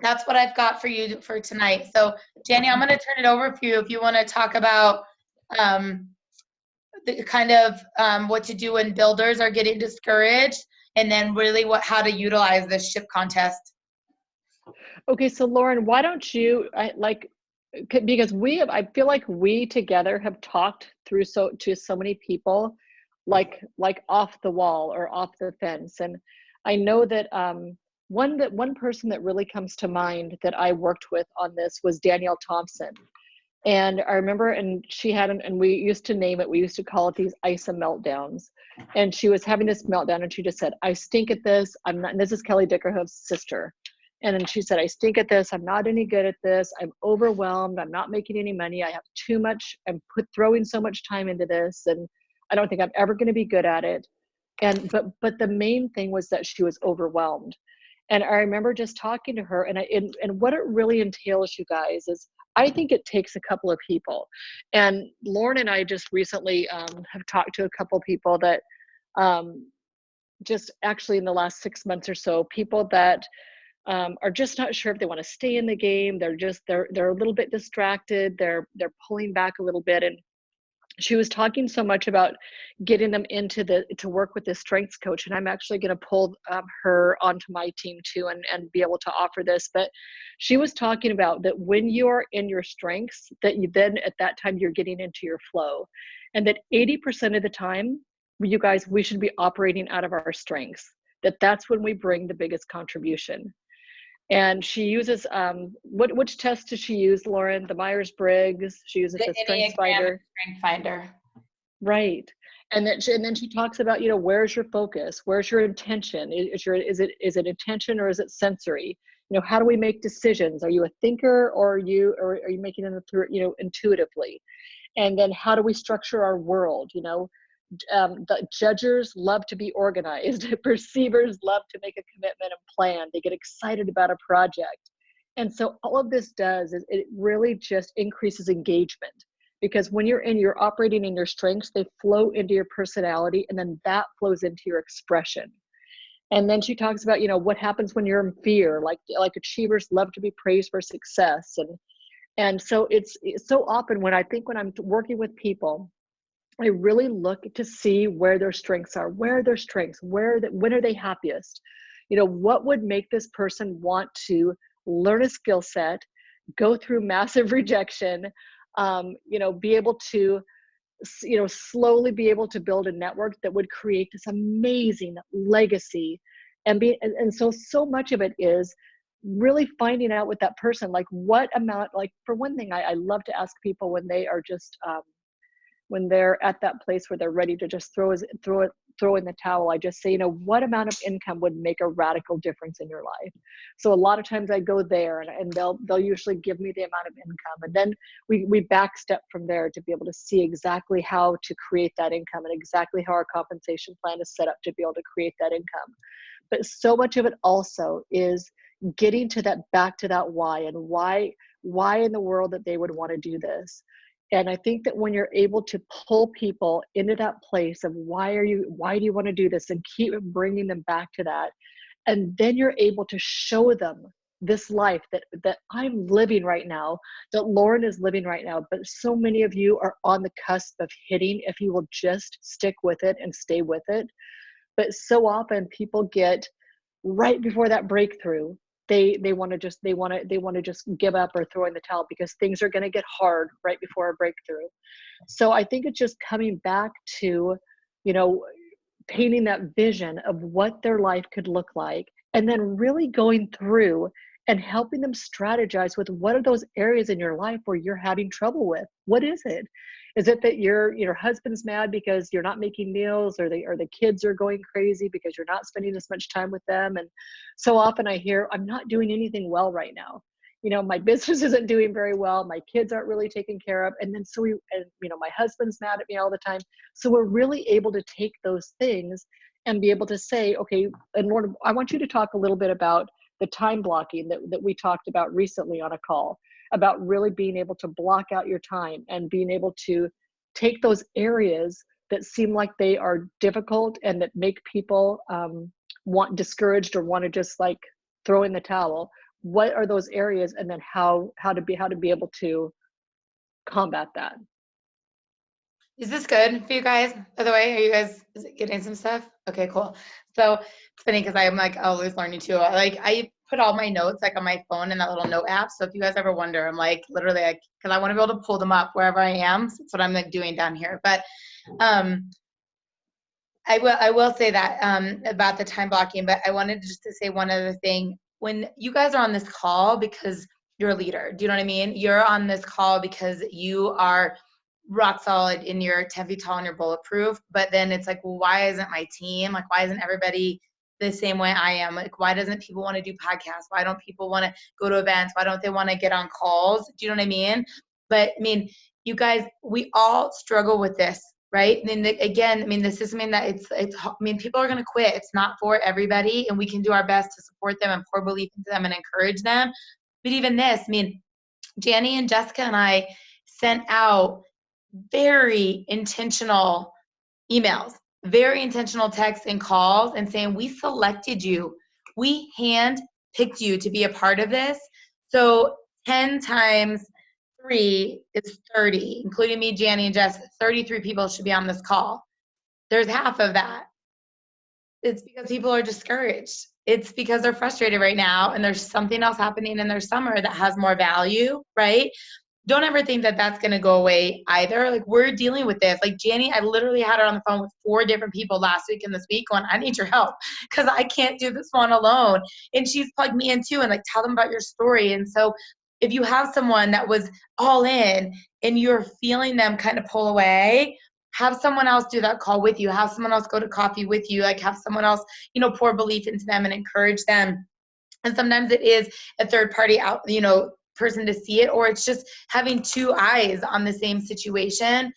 that's what I've got for you for tonight. So Jenny, I'm going to turn it over for you if you want to talk about the kind of what to do when builders are getting discouraged, and then really how to utilize this ship contest. Okay, so Lauren, why don't you because I feel like we together have talked through to so many people, like off the wall or off the fence, and I know that one person that really comes to mind that I worked with on this was Danielle Thompson. And I remember, and she had, and we used to name it, we used to call it these ISA meltdowns. And she was having this meltdown and she just said, I stink at this. I'm not, and this is Kelly Dickerhoff's sister. And then she said, I stink at this. I'm not any good at this. I'm overwhelmed. I'm not making any money. I have too much. I'm throwing so much time into this. And I don't think I'm ever going to be good at it. And, but the main thing was that she was overwhelmed. And I remember just talking to her, and what it really entails, you guys, is I think it takes a couple of people. And Lauren and I just recently have talked to a couple of people that just actually in the last 6 months or so, people that are just not sure if they want to stay in the game. They're a little bit distracted. They're pulling back a little bit. And she was talking so much about getting them to work with this strengths coach. And I'm actually going to pull her onto my team too, and be able to offer this. But she was talking about that when you are in your strengths, that you then at that time you're getting into your flow, and that 80% of the time, you guys, we should be operating out of our strengths, that's when we bring the biggest contribution. And she uses, which test does she use, Lauren? The Myers-Briggs. She uses the Strengths Finder. Right. And then she talks about, where's your focus? Where's your intention? Is it intention or is it sensory? How do we make decisions? Are you a thinker or are you making them through, intuitively? And then how do we structure our world? The judgers love to be organized. Perceivers love to make a commitment and plan. They get excited about a project. And so all of this does is it really just increases engagement, because when you're operating in your strengths, they flow into your personality, and then that flows into your expression. And then she talks about, what happens when you're in fear, like achievers love to be praised for success. And so it's so often when I'm working with people, I really look to see where their strengths are, when are they happiest? What would make this person want to learn a skill set, go through massive rejection, be able to, slowly be able to build a network that would create this amazing legacy. And so much of it is really finding out with that person, like what amount, like for one thing, I love to ask people when they are just, when they're at that place where they're ready to just throw in the towel, I just say, what amount of income would make a radical difference in your life? So a lot of times I go there, and they'll usually give me the amount of income, and then we back step from there to be able to see exactly how to create that income and exactly how our compensation plan is set up to be able to create that income. But so much of it also is getting back to that why, and why in the world that they would want to do this. And I think that when you're able to pull people into that place of why do you want to do this, and keep bringing them back to that, and then you're able to show them this life that I'm living right now, that Lauren is living right now, but so many of you are on the cusp of hitting, if you will just stick with it and stay with it. But so often people get right before that breakthrough, they want to just give up or throw in the towel, because things are going to get hard right before a breakthrough. So I think it's just coming back to, painting that vision of what their life could look like, and then really going through and helping them strategize with what are those areas in your life where you're having trouble with. What is it? Is it that your husband's mad because you're not making meals, or the kids are going crazy because you're not spending as much time with them? And so often I hear, I'm not doing anything well right now. My business isn't doing very well. My kids aren't really taken care of. And then my husband's mad at me all the time. So we're really able to take those things and be able to say, okay, and Lauren, I want you to talk a little bit about the time blocking that we talked about recently on a call, about really being able to block out your time and being able to take those areas that seem like they are difficult and that make people want discouraged or want to just like throw in the towel. What are those areas, and then how to be able to combat that? Is this good for you guys? By the way, are you guys getting some stuff? Okay, cool. So it's funny because I'm like always learning too. I put all my notes like on my phone in that little note app. So if you guys ever wonder, I'm like literally like, because I want to be able to pull them up wherever I am. So that's what I'm like doing down here. But I will say that about the time blocking. But I wanted just to say one other thing. When you guys are on this call, because you're a leader, do you know what I mean? You're on this call because you are rock solid in your 10 feet tall and you're bulletproof. But then it's like, well, why isn't my team? Like, why isn't everybody the same way I am? Like, why doesn't people want to do podcasts? Why don't people want to go to events? Why don't they want to get on calls? Do you know what I mean? But I mean, you guys, we all struggle with this, right? And then again, I mean, this is something that I mean, people are going to quit. It's not for everybody, and we can do our best to support them and pour belief into them and encourage them. But even this, I mean, Janny and Jessica and I sent out very intentional emails, very intentional texts and calls, and saying, we selected you. We hand picked you to be a part of this. So 10 times 3 is 30, including me, Janny, and Jess. 33 people should be on this call. There's half of that. It's because people are discouraged. It's because they're frustrated right now, and there's something else happening in their summer that has more value, right? Don't ever think that that's going to go away either. Like, we're dealing with this. Like, Janny, I literally had her on the phone with 4 different people last week and this week going, I need your help because I can't do this one alone. And she's plugged me in too, and like, tell them about your story. And so if you have someone that was all in and you're feeling them kind of pull away, have someone else do that call with you. Have someone else go to coffee with you. Like, have someone else, pour belief into them and encourage them. And sometimes it is a third party out, person to see it, or it's just having 2 eyes on the same situation.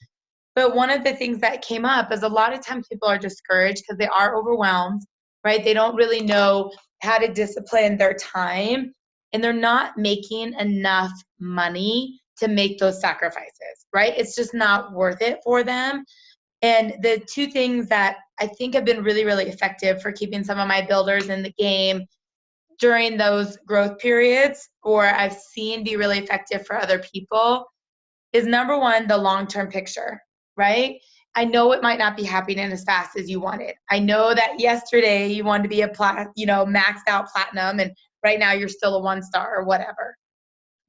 But one of the things that came up is a lot of times people are discouraged because they are overwhelmed, right? They don't really know how to discipline their time, and they're not making enough money to make those sacrifices, right? It's just not worth it for them. And the 2 things that I think have been really, really effective for keeping some of my builders in the game during those growth periods, or I've seen be really effective for other people, is number 1, the long-term picture, right? I know it might not be happening as fast as you wanted. I know that yesterday you wanted to be a maxed out platinum, and right now you're still a 1-star or whatever.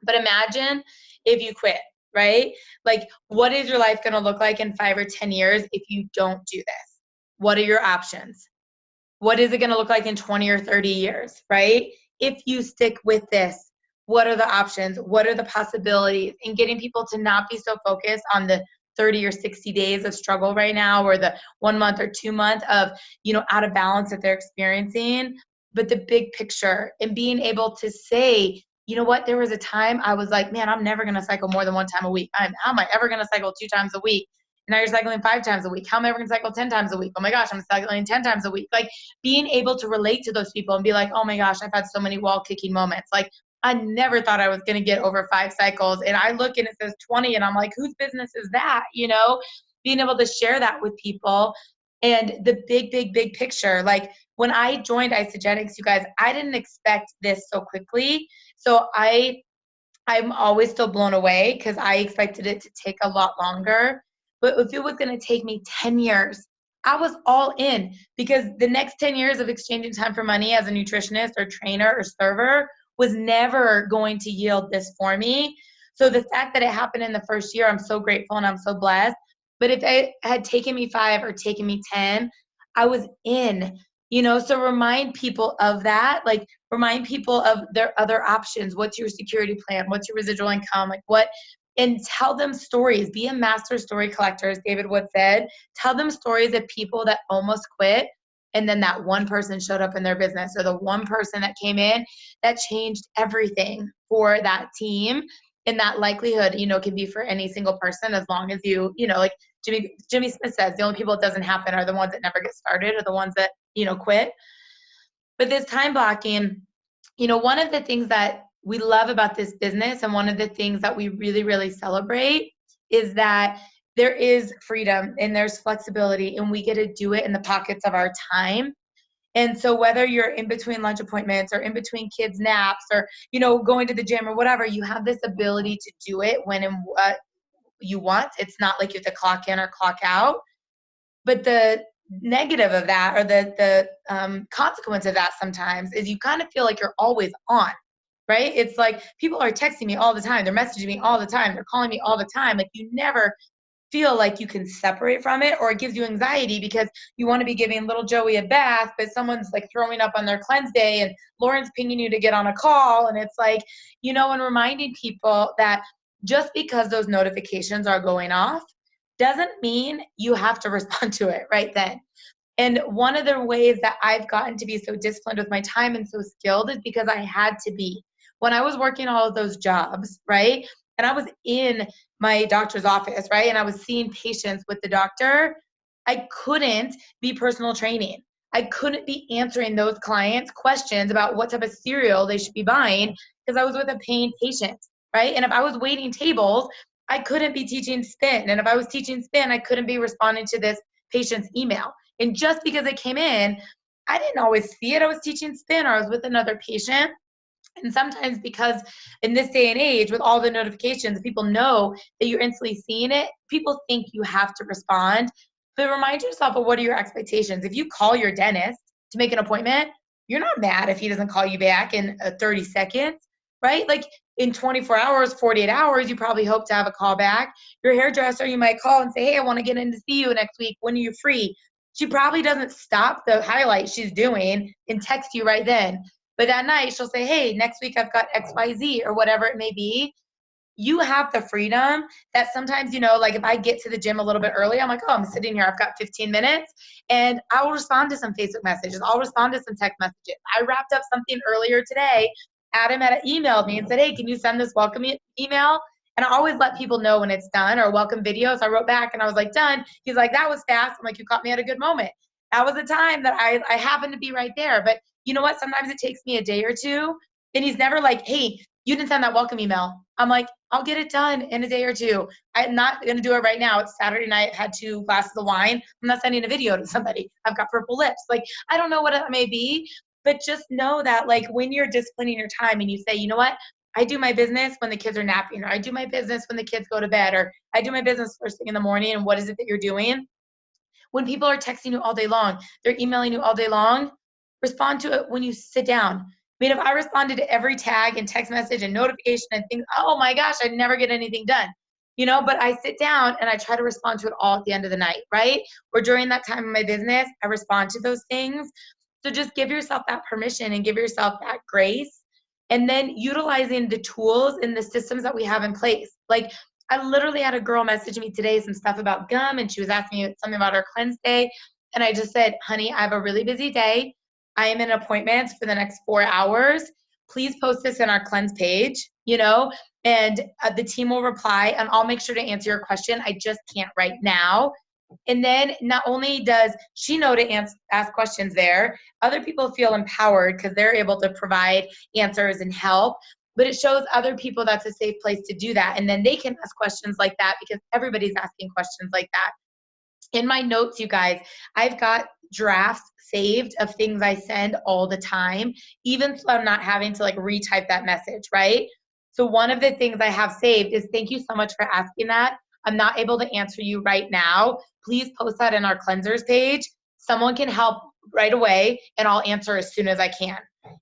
But imagine if you quit, right? Like, what is your life going to look like in 5 or 10 years if you don't do this? What are your options? What is it going to look like in 20 or 30 years, right? If you stick with this, what are the options? What are the possibilities? And getting people to not be so focused on the 30 or 60 days of struggle right now, or the 1 month or 2 months of, out of balance that they're experiencing, but the big picture, and being able to say, you know what, there was a time I was like, man, I'm never going to cycle more than 1 time a week. How am I ever going to cycle 2 times a week? And now you're cycling 5 times a week. How am I ever going to cycle 10 times a week? Oh my gosh, I'm cycling 10 times a week. Like, being able to relate to those people and be like, oh my gosh, I've had so many wall kicking moments. Like, I never thought I was going to get over 5 cycles. And I look and it says 20 and I'm like, whose business is that? Being able to share that with people, and the big, big, big picture. Like, when I joined Isagenix, you guys, I didn't expect this so quickly. So I'm always still blown away because I expected it to take a lot longer. But if it was going to take me 10 years, I was all in, because the next 10 years of exchanging time for money as a nutritionist or trainer or server was never going to yield this for me. So the fact that it happened in the first year, I'm so grateful and I'm so blessed. But if it had taken me 5 or taken me 10, I was in. So remind people of that. Like, remind people of their other options. What's your security plan? What's your residual income? Like, what and tell them stories. Be a master story collector, as David Wood said. Tell them stories of people that almost quit, and then that one person showed up in their business, or the one person that came in that changed everything for that team. And that likelihood, can be for any single person, as long as like Jimmy Smith says, the only people it doesn't happen are the ones that never get started, or the ones that, quit. But this time blocking, one of the things that we love about this business, and one of the things that we really, really celebrate, is that there is freedom and there's flexibility, and we get to do it in the pockets of our time. And so whether you're in between lunch appointments, or in between kids' naps, or, going to the gym or whatever, you have this ability to do it when and what you want. It's not like you have to clock in or clock out. But the negative of that, or the consequence of that sometimes, is you kind of feel like you're always on, right? It's like people are texting me all the time. They're messaging me all the time. They're calling me all the time. Like, you never feel like you can separate from it, or it gives you anxiety because you want to be giving little Joey a bath, but someone's like throwing up on their cleanse day, and Lauren's pinging you to get on a call. And it's like, and reminding people that just because those notifications are going off doesn't mean you have to respond to it right then. And one of the ways that I've gotten to be so disciplined with my time and so skilled is because I had to be. When I was working all of those jobs, right, and I was in my doctor's office, right, and I was seeing patients with the doctor, I couldn't be personal training. I couldn't be answering those clients questions about what type of cereal they should be buying, because I was with a paying patient, right? And if I was waiting tables, I couldn't be teaching spin. And if I was teaching spin, I couldn't be responding to this patient's email. And just because it came in, I didn't always see it. I was teaching spin, or I was with another patient. And sometimes, because in this day and age, with all the notifications, people know that you're instantly seeing it. People think you have to respond. But remind yourself of, what are your expectations? If you call your dentist to make an appointment, you're not mad if he doesn't call you back in 30 seconds, right? Like, in 24 hours, 48 hours, you probably hope to have a call back. Your hairdresser, you might call and say, hey, I want to get in to see you next week. When are you free? She probably doesn't stop the highlight she's doing and text you right then. But that night, she'll say, hey, next week I've got XYZ, or whatever it may be. You have the freedom that sometimes, like if I get to the gym a little bit early, I'm like, oh, I'm sitting here, I've got 15 minutes, and I will respond to some Facebook messages. I'll respond to some text messages. I wrapped up something earlier today. Adam had emailed me and said, hey, can you send this welcome email? And I always let people know when it's done, or welcome videos. I wrote back and I was like, done. He's like, that was fast. I'm like, you caught me at a good moment. That was the time that I happened to be right there. But you know what? Sometimes it takes me a day or two. And he's never like, hey, you didn't send that welcome email. I'm like, I'll get it done in a day or two. I'm not going to do it right now. It's Saturday night, had 2 glasses of wine. I'm not sending a video to somebody. I've got purple lips. Like, I don't know what it may be, but just know that, like, when you're disciplining your time and you say, you know what, I do my business when the kids are napping, or I do my business when the kids go to bed, or I do my business first thing in the morning. And what is it that you're doing? When people are texting you all day long, they're emailing you all day long, respond to it when you sit down. I mean, if I responded to every tag and text message and notification and things, oh my gosh, I'd never get anything done. But I sit down and I try to respond to it all at the end of the night, right? Or during that time of my business, I respond to those things. So just give yourself that permission and give yourself that grace. And then utilizing the tools and the systems that we have in place. Like, I literally had a girl message me today some stuff about gum, and she was asking me something about her cleanse day. And I just said, honey, I have a really busy day. I am in appointments for the next 4 hours. Please post this in our cleanse page, and the team will reply, and I'll make sure to answer your question. I just can't right now. And then not only does she know to ask questions there, other people feel empowered because they're able to provide answers and help. But it shows other people that's a safe place to do that. And then they can ask questions like that because everybody's asking questions like that. In my notes, you guys, I've got drafts saved of things I send all the time, even so I'm not having to like retype that message, right? So one of the things I have saved is, thank you so much for asking that. I'm not able to answer you right now. Please post that in our cleansers page. Someone can help right away, and I'll answer as soon as I can.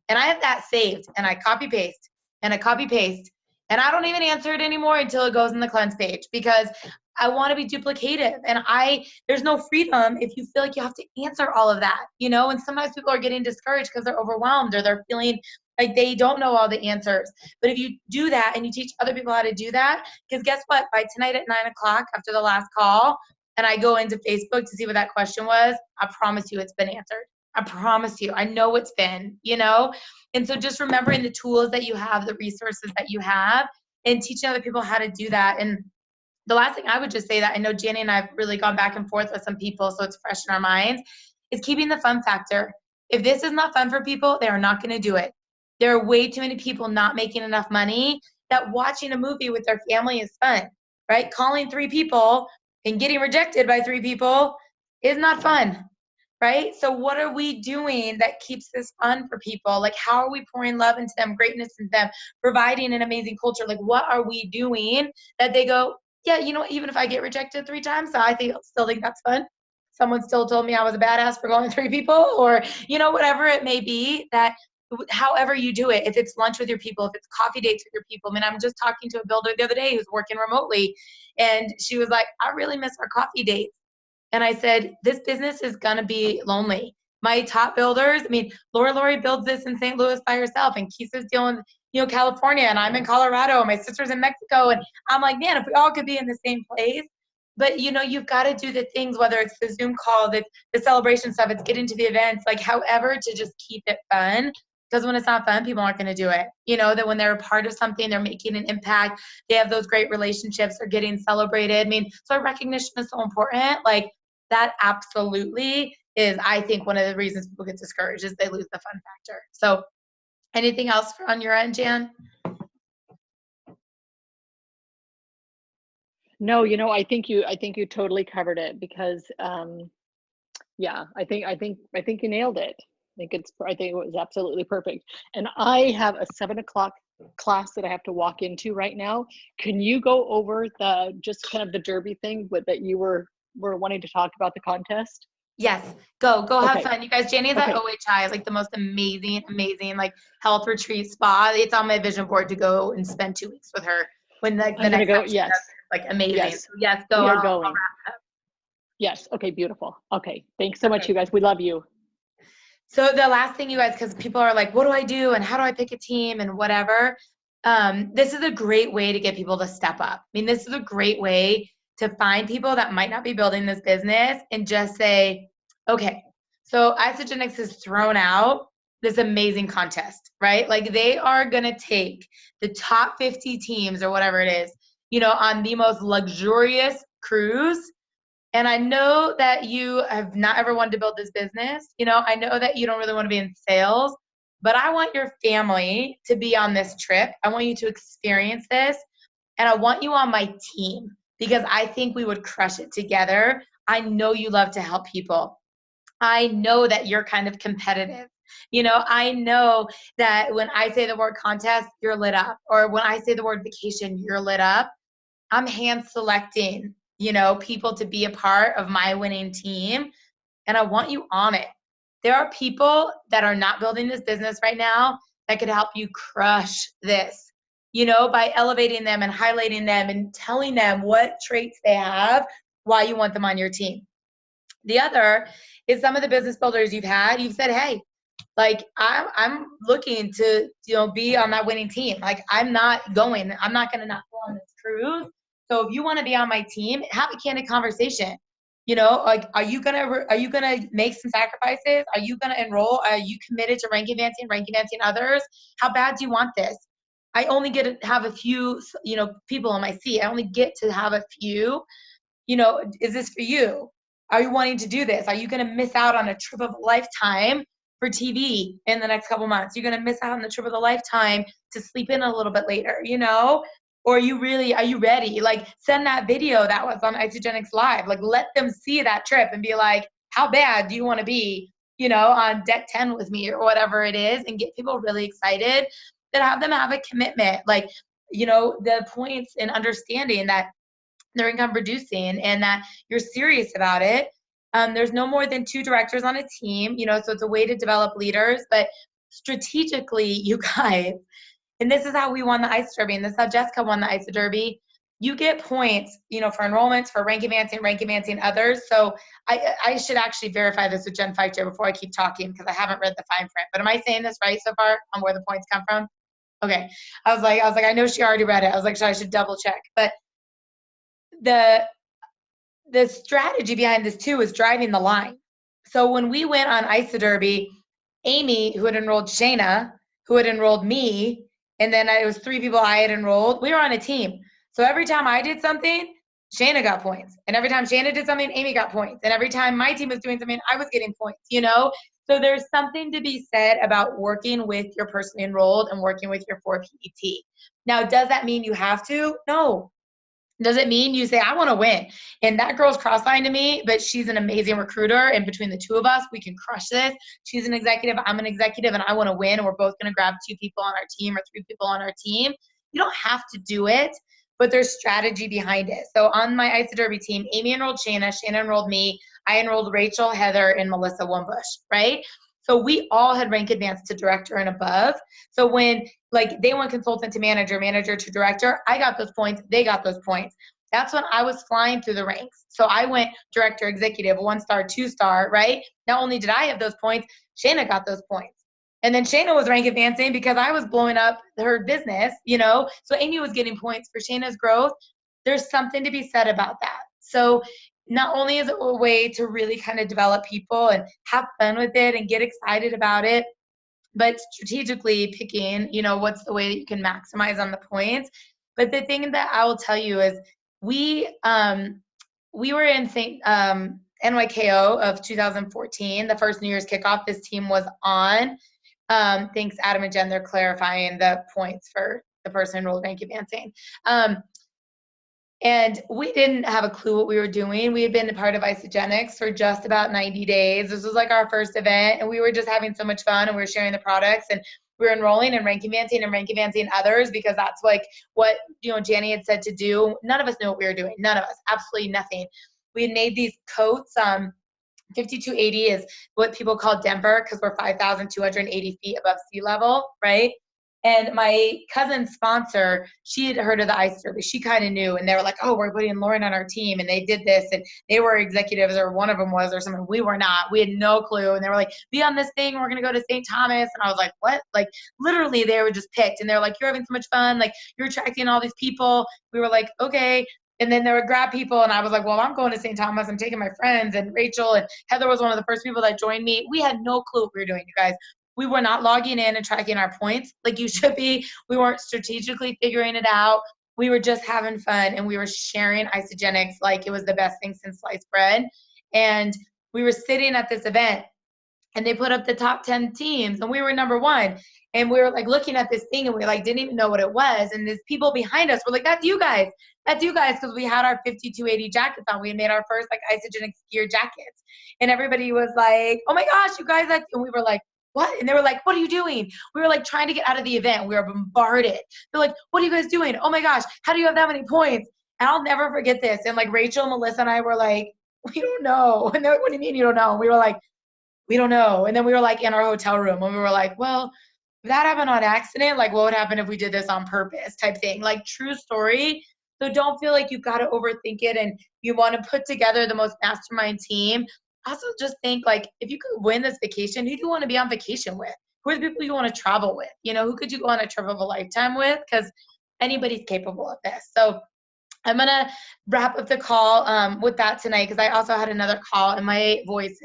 And I have that saved, and I copy paste, and I copy paste, and I don't even answer it anymore until it goes in the cleanse page, because I want to be duplicative, and there's no freedom if you feel like you have to answer all of that, and sometimes people are getting discouraged because they're overwhelmed, or they're feeling Like they don't know all the answers. But if you do that and you teach other people how to do that, because guess what? By tonight at 9 o'clock after the last call, and I go into Facebook to see what that question was, I promise you it's been answered. I promise you. I know it's been, you know? And so just remembering the tools that you have, the resources that you have, and teaching other people how to do that. And the last thing I would just say that I know Janny and I have really gone back and forth with some people, so it's fresh in our minds, is keeping the fun factor. If this is not fun for people, they are not going to do it. There are way too many people not making enough money that watching a movie with their family is fun, right? Calling 3 people and getting rejected by 3 people is not fun, right? So what are we doing that keeps this fun for people? Like, how are we pouring love into them, greatness into them, providing an amazing culture? Like, what are we doing that they go, yeah, you know, even if I get rejected 3 times, I still think that's fun. Someone still told me I was a badass for calling 3 people, or, you know, whatever it may be, that however you do it, if it's lunch with your people, if it's coffee dates with your people. I mean, I'm just talking to a builder the other day who's working remotely, and she was like, I really miss our coffee dates. And I said, this business is going to be lonely. My top builders, I mean, Lori builds this in St. Louis by herself, and Kisa's dealing, you know, California, and I'm in Colorado, and my sister's in Mexico. And I'm like, man, if we all could be in the same place. But, you know, you've got to do the things, whether it's the Zoom call, the celebration stuff, it's getting to the events, like however to just keep it fun. Because when it's not fun, people aren't going to do it. You know, that when they're a part of something, they're making an impact, they have those great relationships, they're getting celebrated. I mean, so recognition is so important. Like, that absolutely is, I think, one of the reasons people get discouraged is they lose the fun factor. So anything else on your end, Jan? No, you know, I think you totally covered it, because yeah, I think you nailed it. I think it was absolutely perfect. And I have a 7 o'clock class that I have to walk into right now. Can you go over just kind of the derby thing that you were wanting to talk about, the contest? Yes, go have Okay. fun. You guys, Jenny is at OHI, is like the most amazing, like health retreat spa. It's on my vision board to go and spend 2 weeks with her when the next time she does it. Like amazing. Yes. So yes, go. We are I'll going. wrap up. Yes. Okay, beautiful. Okay. Thanks so much, you guys. We love you. So the last thing, you guys, because people are like, what do I do? And how do I pick a team and whatever? This is a great way to get people to step up. I mean, this is a great way to find people that might not be building this business and just say, okay, so Isagenix has thrown out this amazing contest, right? Like they are going to take the top 50 teams or whatever it is, you know, on the most luxurious cruise. And I know that you have not ever wanted to build this business. You know, I know that you don't really want to be in sales, but I want your family to be on this trip. I want you to experience this, and I want you on my team because I think we would crush it together. I know you love to help people. I know that you're kind of competitive. You know, I know that when I say the word contest, you're lit up. Or when I say the word vacation, you're lit up. I'm hand selecting, you know, people to be a part of my winning team, and I want you on it. There are people that are not building this business right now that could help you crush this, you know, by elevating them and highlighting them and telling them what traits they have, why you want them on your team. The other is some of the business builders you've had, you've said, hey, like I'm looking to, you know, be on that winning team. Like I'm not going to not go on this cruise. So if you want to be on my team, have a candid conversation. You know, like, are you gonna make some sacrifices? Are you gonna enroll? Are you committed to ranking advancing others? How bad do you want this? I only get to have a few, you know, people in my seat. I only get to have a few. You know, is this for you? Are you wanting to do this? Are you going to miss out on a trip of a lifetime for TV in the next couple months? You're going to miss out on the trip of a lifetime to sleep in a little bit later, you know? Or are you ready? Like send that video that was on Isagenix Live. Like let them see that trip and be like, how bad do you want to be, you know, on deck 10 with me or whatever it is, and get people really excited, that have them have a commitment. Like, you know, the points in understanding that they're income producing and that you're serious about it. There's no more than 2 directors on a team, you know, so it's a way to develop leaders. But strategically, you guys, and this is how we won the Ice Derby, and this is how Jessica won the Ice Derby. you get points, you know, for enrollments, for rank advancing others. So I should actually verify this with Jen Feichter before I keep talking, because I haven't read the fine print. But am I saying this right so far on where the points come from? Okay. I was like, I know she already read it. I was like, so I should double check. But the strategy behind this too is driving the line. So when we went on Isoderby, Amy, who had enrolled Shayna, who had enrolled me, and then it was 3 people I had enrolled, we were on a team. So every time I did something, Shayna got points. And every time Shayna did something, Amy got points. And every time my team was doing something, I was getting points, you know? So there's something to be said about working with your person enrolled and working with your 4PET. Now, does that mean you have to? No. Does it mean you say, I want to win? And that girl's cross-lined to me, but she's an amazing recruiter. And between the two of us, we can crush this. She's an executive, I'm an executive, and I want to win. And we're both going to grab 2 people on our team or 3 people on our team. You don't have to do it, but there's strategy behind it. So on my Isoderby team, Amy enrolled Shayna enrolled me, I enrolled Rachel, Heather, and Melissa Wumbush, right? So we all had rank advanced to director and above. So when like they went consultant to manager, manager to director, I got those points, they got those points. That's when I was flying through the ranks. So I went director, executive, 1-star, 2-star, right? Not only did I have those points, Shayna got those points. And then Shayna was rank advancing because I was blowing up her business, you know? So Amy was getting points for Shayna's growth. There's something to be said about that. So not only is it a way to really kind of develop people and have fun with it and get excited about it, but strategically picking, you know, what's the way that you can maximize on the points. But the thing that I will tell you is we were in NYKO of 2014, the first New Year's kickoff this team was on. Thanks, Adam and Jen, they're clarifying the points for the person enrolled rank advancing. And we didn't have a clue what we were doing. We had been a part of Isagenix for just about 90 days. This was like our first event, and we were just having so much fun, and we were sharing the products, and we were enrolling and rank advancing others, because that's like what, you know, Janny had said to do. None of us knew what we were doing. None of us, absolutely nothing. We had made these coats. 5280 is what people call Denver, because we're 5,280 feet above sea level, right? And my cousin's sponsor, she had heard of the ice derby. She kind of knew, and they were like, oh, we're putting Lauren on our team, and they did this, and they were executives, or one of them was, or something. We were not. We had no clue. And they were like, be on this thing. We're going to go to St. Thomas. And I was like, what? Like, literally, they were just picked. And they're like, you're having so much fun. Like, you're attracting all these people. We were like, okay. And then they would grab people, and I was like, well, I'm going to St. Thomas. I'm taking my friends. And Rachel and Heather was one of the first people that joined me. We had no clue what we were doing, you guys. We were not logging in and tracking our points like you should be. We weren't strategically figuring it out. We were just having fun, and we were sharing Isagenix like it was the best thing since sliced bread. And we were sitting at this event, and they put up the top 10 teams, and we were number 1. And we were like looking at this thing, and we like didn't even know what it was. And these people behind us were like, that's you guys, because we had our 5280 jackets on. We had made our first like Isagenix gear jackets. And everybody was like, oh my gosh, you guys, and we were like, what? And they were like, what are you doing? We were like trying to get out of the event. We were bombarded. They're like, what are you guys doing? Oh my gosh, how do you have that many points? And I'll never forget this. And like Rachel, Melissa, and I were like, we don't know. And they're like, what do you mean you don't know? And we were like, we don't know. And then we were like in our hotel room, and we were like, well, if that happened on accident, like what would happen if we did this on purpose type thing, like true story. So don't feel like you've got to overthink it and you want to put together the most mastermind team. Also just think like, if you could win this vacation, who do you want to be on vacation with? Who are the people you want to travel with? You know, who could you go on a trip of a lifetime with? Because anybody's capable of this. So I'm going to wrap up the call with that tonight, because I also had another call, and my voice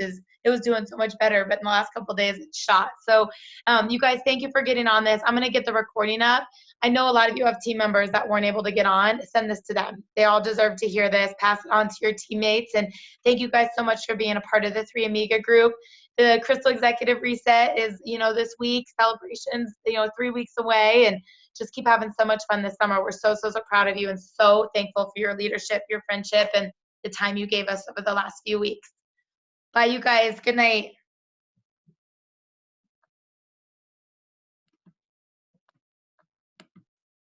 it was doing so much better, but in the last couple of days it's shot. So you guys, thank you for getting on this. I'm going to get the recording up. I know a lot of you have team members that weren't able to get on. Send this to them. They all deserve to hear this. Pass it on to your teammates. And thank you guys so much for being a part of the 3 Amiga group. The Crystal Executive Reset is, you know, this week. Celebrations, you know, 3 weeks away. And just keep having so much fun this summer. We're so, so, so proud of you, and so thankful for your leadership, your friendship, and the time you gave us over the last few weeks. Bye, you guys. Good night.